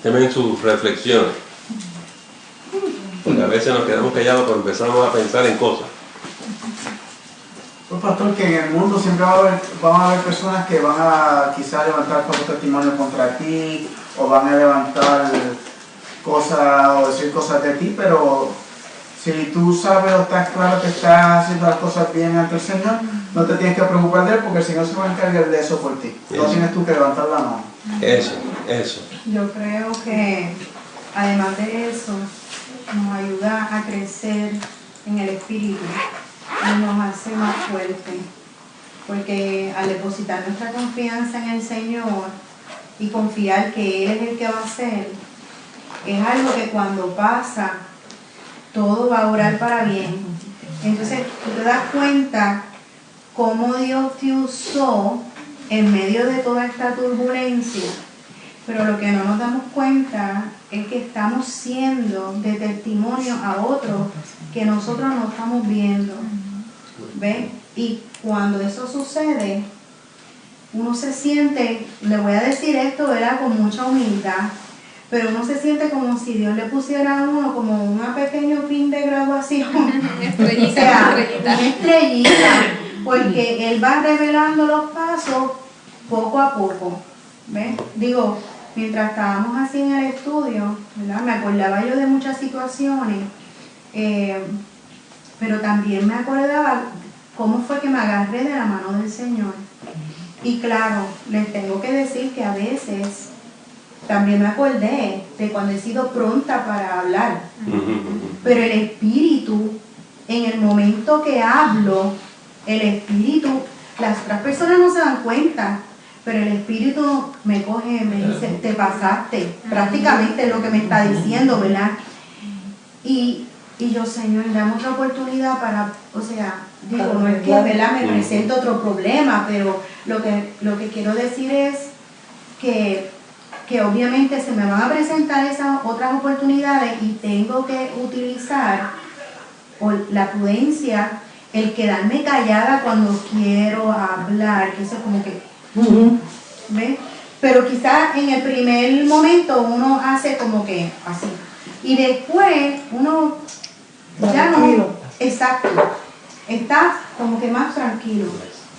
Temen sus reflexiones. Porque a veces nos quedamos callados cuando empezamos a pensar en cosas. Pues pastor, que en el mundo siempre van a haber personas que van a quizás levantar falsos testimonios contra ti, o van a levantar cosas o decir cosas de ti, pero si tú sabes o estás claro que estás haciendo las cosas bien ante el Señor, no te tienes que preocupar de él porque el Señor se va a encargar de eso por ti. No tienes tú que levantar la mano. Eso. Yo creo que además de eso nos ayuda a crecer en el espíritu y nos hace más fuertes, porque al depositar nuestra confianza en el Señor y confiar que Él es el que va a hacer, es algo que cuando pasa todo va a orar para bien. Entonces tú te das cuenta cómo Dios te usó en medio de toda esta turbulencia, pero lo que no nos damos cuenta es que estamos siendo de testimonio a otros que nosotros no estamos viendo. ¿Ves? Y cuando eso sucede, uno se siente, le voy a decir esto, ¿verdad?, con mucha humildad, pero uno se siente como si Dios le pusiera a uno como una pequeño pin de graduación. Una estrellita, porque Él va revelando los pasos poco a poco. ¿Ves? Digo, mientras estábamos así en el estudio, ¿verdad?, me acordaba yo de muchas situaciones, pero también me acordaba cómo fue que me agarré de la mano del Señor. Y claro, les tengo que decir que a veces también me acordé de cuando he sido pronta para hablar. Pero el espíritu, en el momento que hablo, el espíritu, las otras personas no se dan cuenta, pero el espíritu me coge, me dice, te pasaste, prácticamente es lo que me está diciendo, ¿verdad? Y yo, Señor, dame otra oportunidad para, o sea, digo, no es que, ¿verdad?, me presente otro problema, pero lo que quiero decir es que obviamente se me van a presentar esas otras oportunidades y tengo que utilizar la prudencia, el quedarme callada cuando quiero hablar, que eso es como que, ¿ves? Pero quizás en el primer momento uno hace como que así, y después uno ya no, exacto, está como que más tranquilo,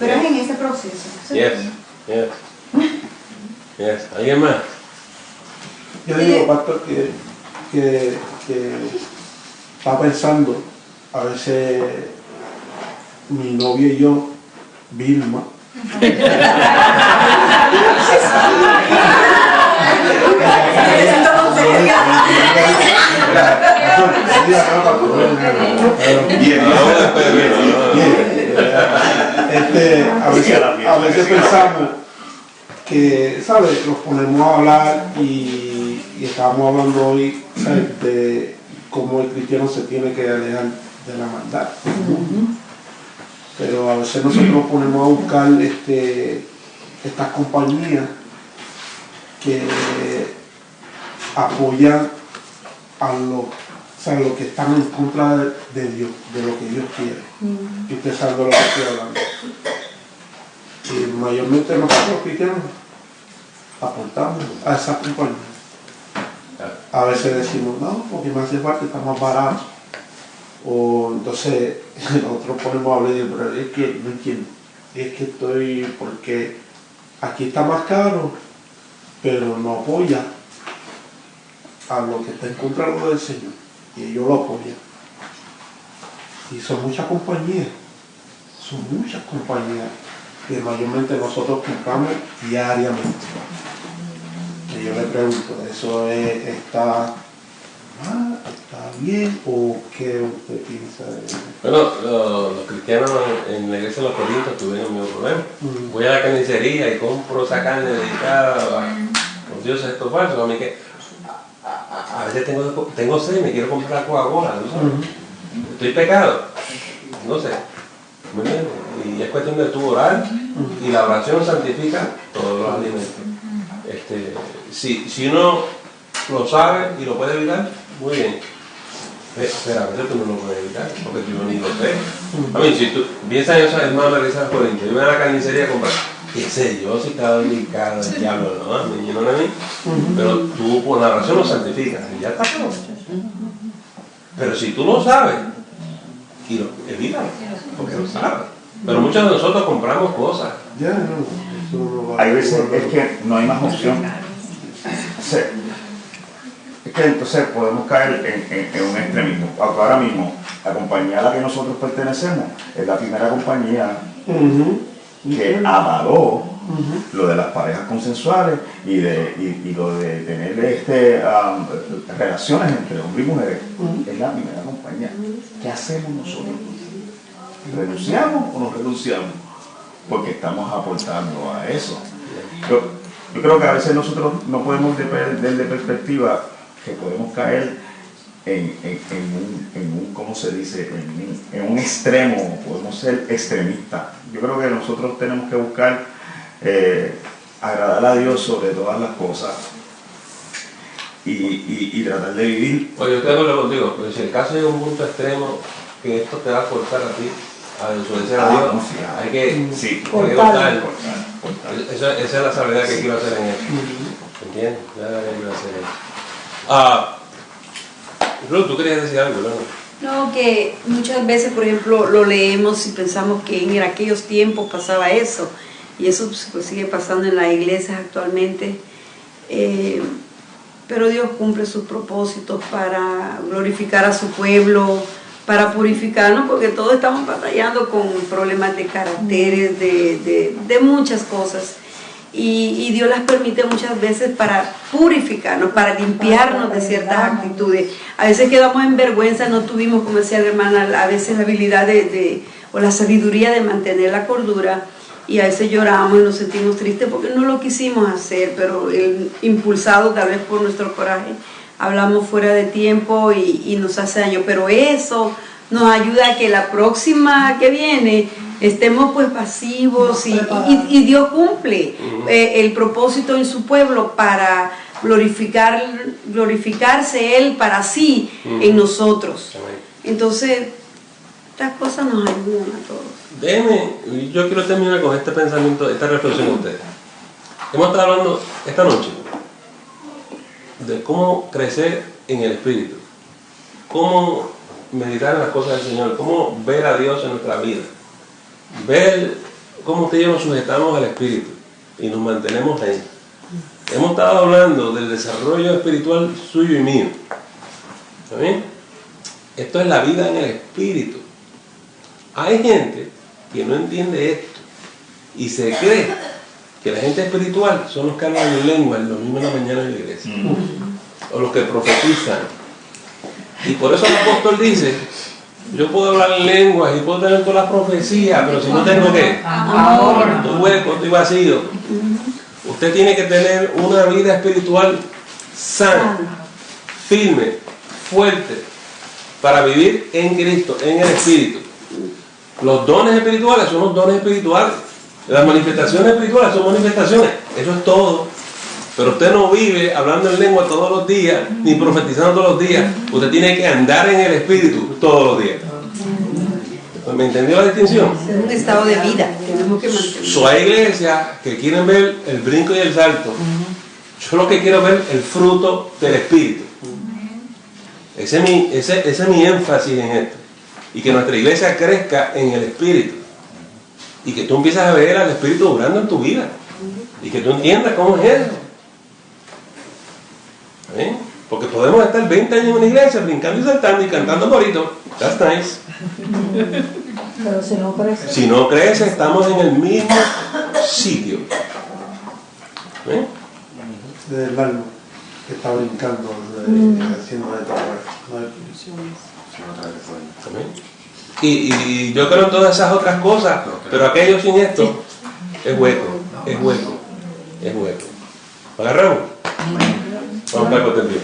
pero es en ese proceso. Yes. ¿Alguien más? Yo digo, pastor, que está pensando, a veces mi novia y yo, Vilma, a veces pensamos que, ¿sabes?, nos ponemos a hablar y estábamos hablando hoy, ¿sabes?, de cómo el cristiano se tiene que alejar de la maldad. Pero a veces nosotros nos ponemos a buscar estas compañías que apoyan a los que están en contra de Dios, de lo que Dios quiere. Y usted sabe de lo que estoy hablando. Y mayormente nosotros cristianos aportamos a esa compañía. A veces decimos, no, porque me hace falta, está más barato. O entonces nosotros ponemos a hablar y pero es que no entiendo. Es que porque aquí está más caro, pero no apoya a lo que está en contra de lo del Señor. Y ellos lo apoyan. Y son muchas compañías que mayormente nosotros compramos diariamente. Y yo le pregunto, ¿eso está bien o qué usted piensa de eso? Bueno, los cristianos en la iglesia de los Corintios tuvieron el mismo problema. Voy a la carnicería y compro esa carne dedicada a los dioses estos falsos. A mí que a veces tengo sed y me quiero comprar Coca-Cola, ¿no sabes? Estoy pecado, no sé. Muy bien. Y es cuestión de tu orar y la oración santifica todos los alimentos. Si uno lo sabe y lo puede evitar, muy bien. Pero a veces tú no lo puedes evitar, porque tú ni lo sé. A mí, si tú piensas en esos hermanos de la iglesia de Corintios, yo voy a la carnicería a comprar, qué sé yo, si está delicado el diablo, no, a mí no, pero tú por la oración lo santificas y ya está todo. Pero si tú lo sabes, y lo evitas, porque lo sabes. Pero muchos de nosotros compramos cosas. Hay veces es que no hay más opción. Es que entonces podemos caer en un extremismo. Ahora mismo, la compañía a la que nosotros pertenecemos es la primera compañía que avaló lo de las parejas consensuales y lo de tener relaciones entre hombres y mujeres. Es la primera compañía. ¿Qué hacemos nosotros? ¿Renunciamos o no renunciamos? Porque estamos aportando a eso. Yo creo que a veces nosotros no podemos perder de perspectiva que podemos caer en un ¿cómo se dice? En un extremo, podemos ser extremistas. Yo creo que nosotros tenemos que buscar agradar a Dios sobre todas las cosas y tratar de vivir. Oye, yo estoy de acuerdo contigo, pero si el caso es un punto extremo que esto te va a cortar a ti, a desobedecer a Dios, hay que cortar. Esa es la sabiduría que quiero hacer en eso. ¿Entiendes? Ya quiero hacer eso. Ruth, tú querías decir algo, ¿no? No, que muchas veces, por ejemplo, lo leemos y pensamos que en aquellos tiempos pasaba eso, y eso pues sigue pasando en las iglesias actualmente, pero Dios cumple sus propósitos para glorificar a su pueblo, para purificarnos, porque todos estamos batallando con problemas de caracteres, de muchas cosas, y Dios las permite muchas veces para purificarnos, para limpiarnos de ciertas actitudes. A veces quedamos en vergüenza, no tuvimos, como decía la hermana, a veces la habilidad o la sabiduría de mantener la cordura, y a veces lloramos y nos sentimos tristes porque no lo quisimos hacer, pero impulsado tal vez por nuestro coraje, hablamos fuera de tiempo y nos hace daño. Pero eso nos ayuda a que la próxima que viene estemos pues pasivos y Dios cumple el propósito en su pueblo para glorificarse Él para sí en nosotros. Entonces, estas cosas nos ayudan a todos. Déjenme, yo quiero terminar con este pensamiento, esta reflexión de ustedes. Hemos estado hablando esta noche de cómo crecer en el Espíritu, cómo meditar en las cosas del Señor, cómo ver a Dios en nuestra vida, ver cómo usted y yo nos sujetamos al Espíritu y nos mantenemos ahí. Hemos estado hablando del desarrollo espiritual suyo y mío. ¿Saben? Esto es la vida en el Espíritu. Hay gente que no entiende esto y se cree que la gente espiritual son los que hablan en lenguas los mismos en la mañana en la iglesia, o los que profetizan. Y por eso el apóstol dice: yo puedo hablar en lenguas y puedo tener toda la profecía, pero si no tengo ¿qué? Amor. Estoy hueco, estoy vacío. Usted tiene que tener una vida espiritual sana, firme, fuerte, para vivir en Cristo, en el Espíritu. Los dones espirituales son los dones espirituales. Las manifestaciones espirituales son manifestaciones. Eso es todo. Pero usted no vive hablando en lengua todos los días, ni profetizando todos los días. Usted tiene que andar en el Espíritu todos los días. ¿Me entendió la distinción? Es un estado de vida. Tenemos que mantener. Hay iglesias que quieren ver el brinco y el salto. Yo lo que quiero es ver el fruto del Espíritu. Ese es mi énfasis en esto. Y que nuestra iglesia crezca en el Espíritu. Y que tú empieces a ver al Espíritu obrando en tu vida. Y que tú entiendas cómo es eso. ¿Eh? Porque podemos estar 20 años en una iglesia brincando y saltando y cantando corito. That's nice. Pero si no crece. Si no crece, estamos en el mismo sitio. ¿Eh? Del alma que está brincando, haciendo de todo. Y yo creo en todas esas otras cosas, pero aquello sin esto es hueco, es hueco, es hueco. ¿Agarramos? Vamos a estar contentos.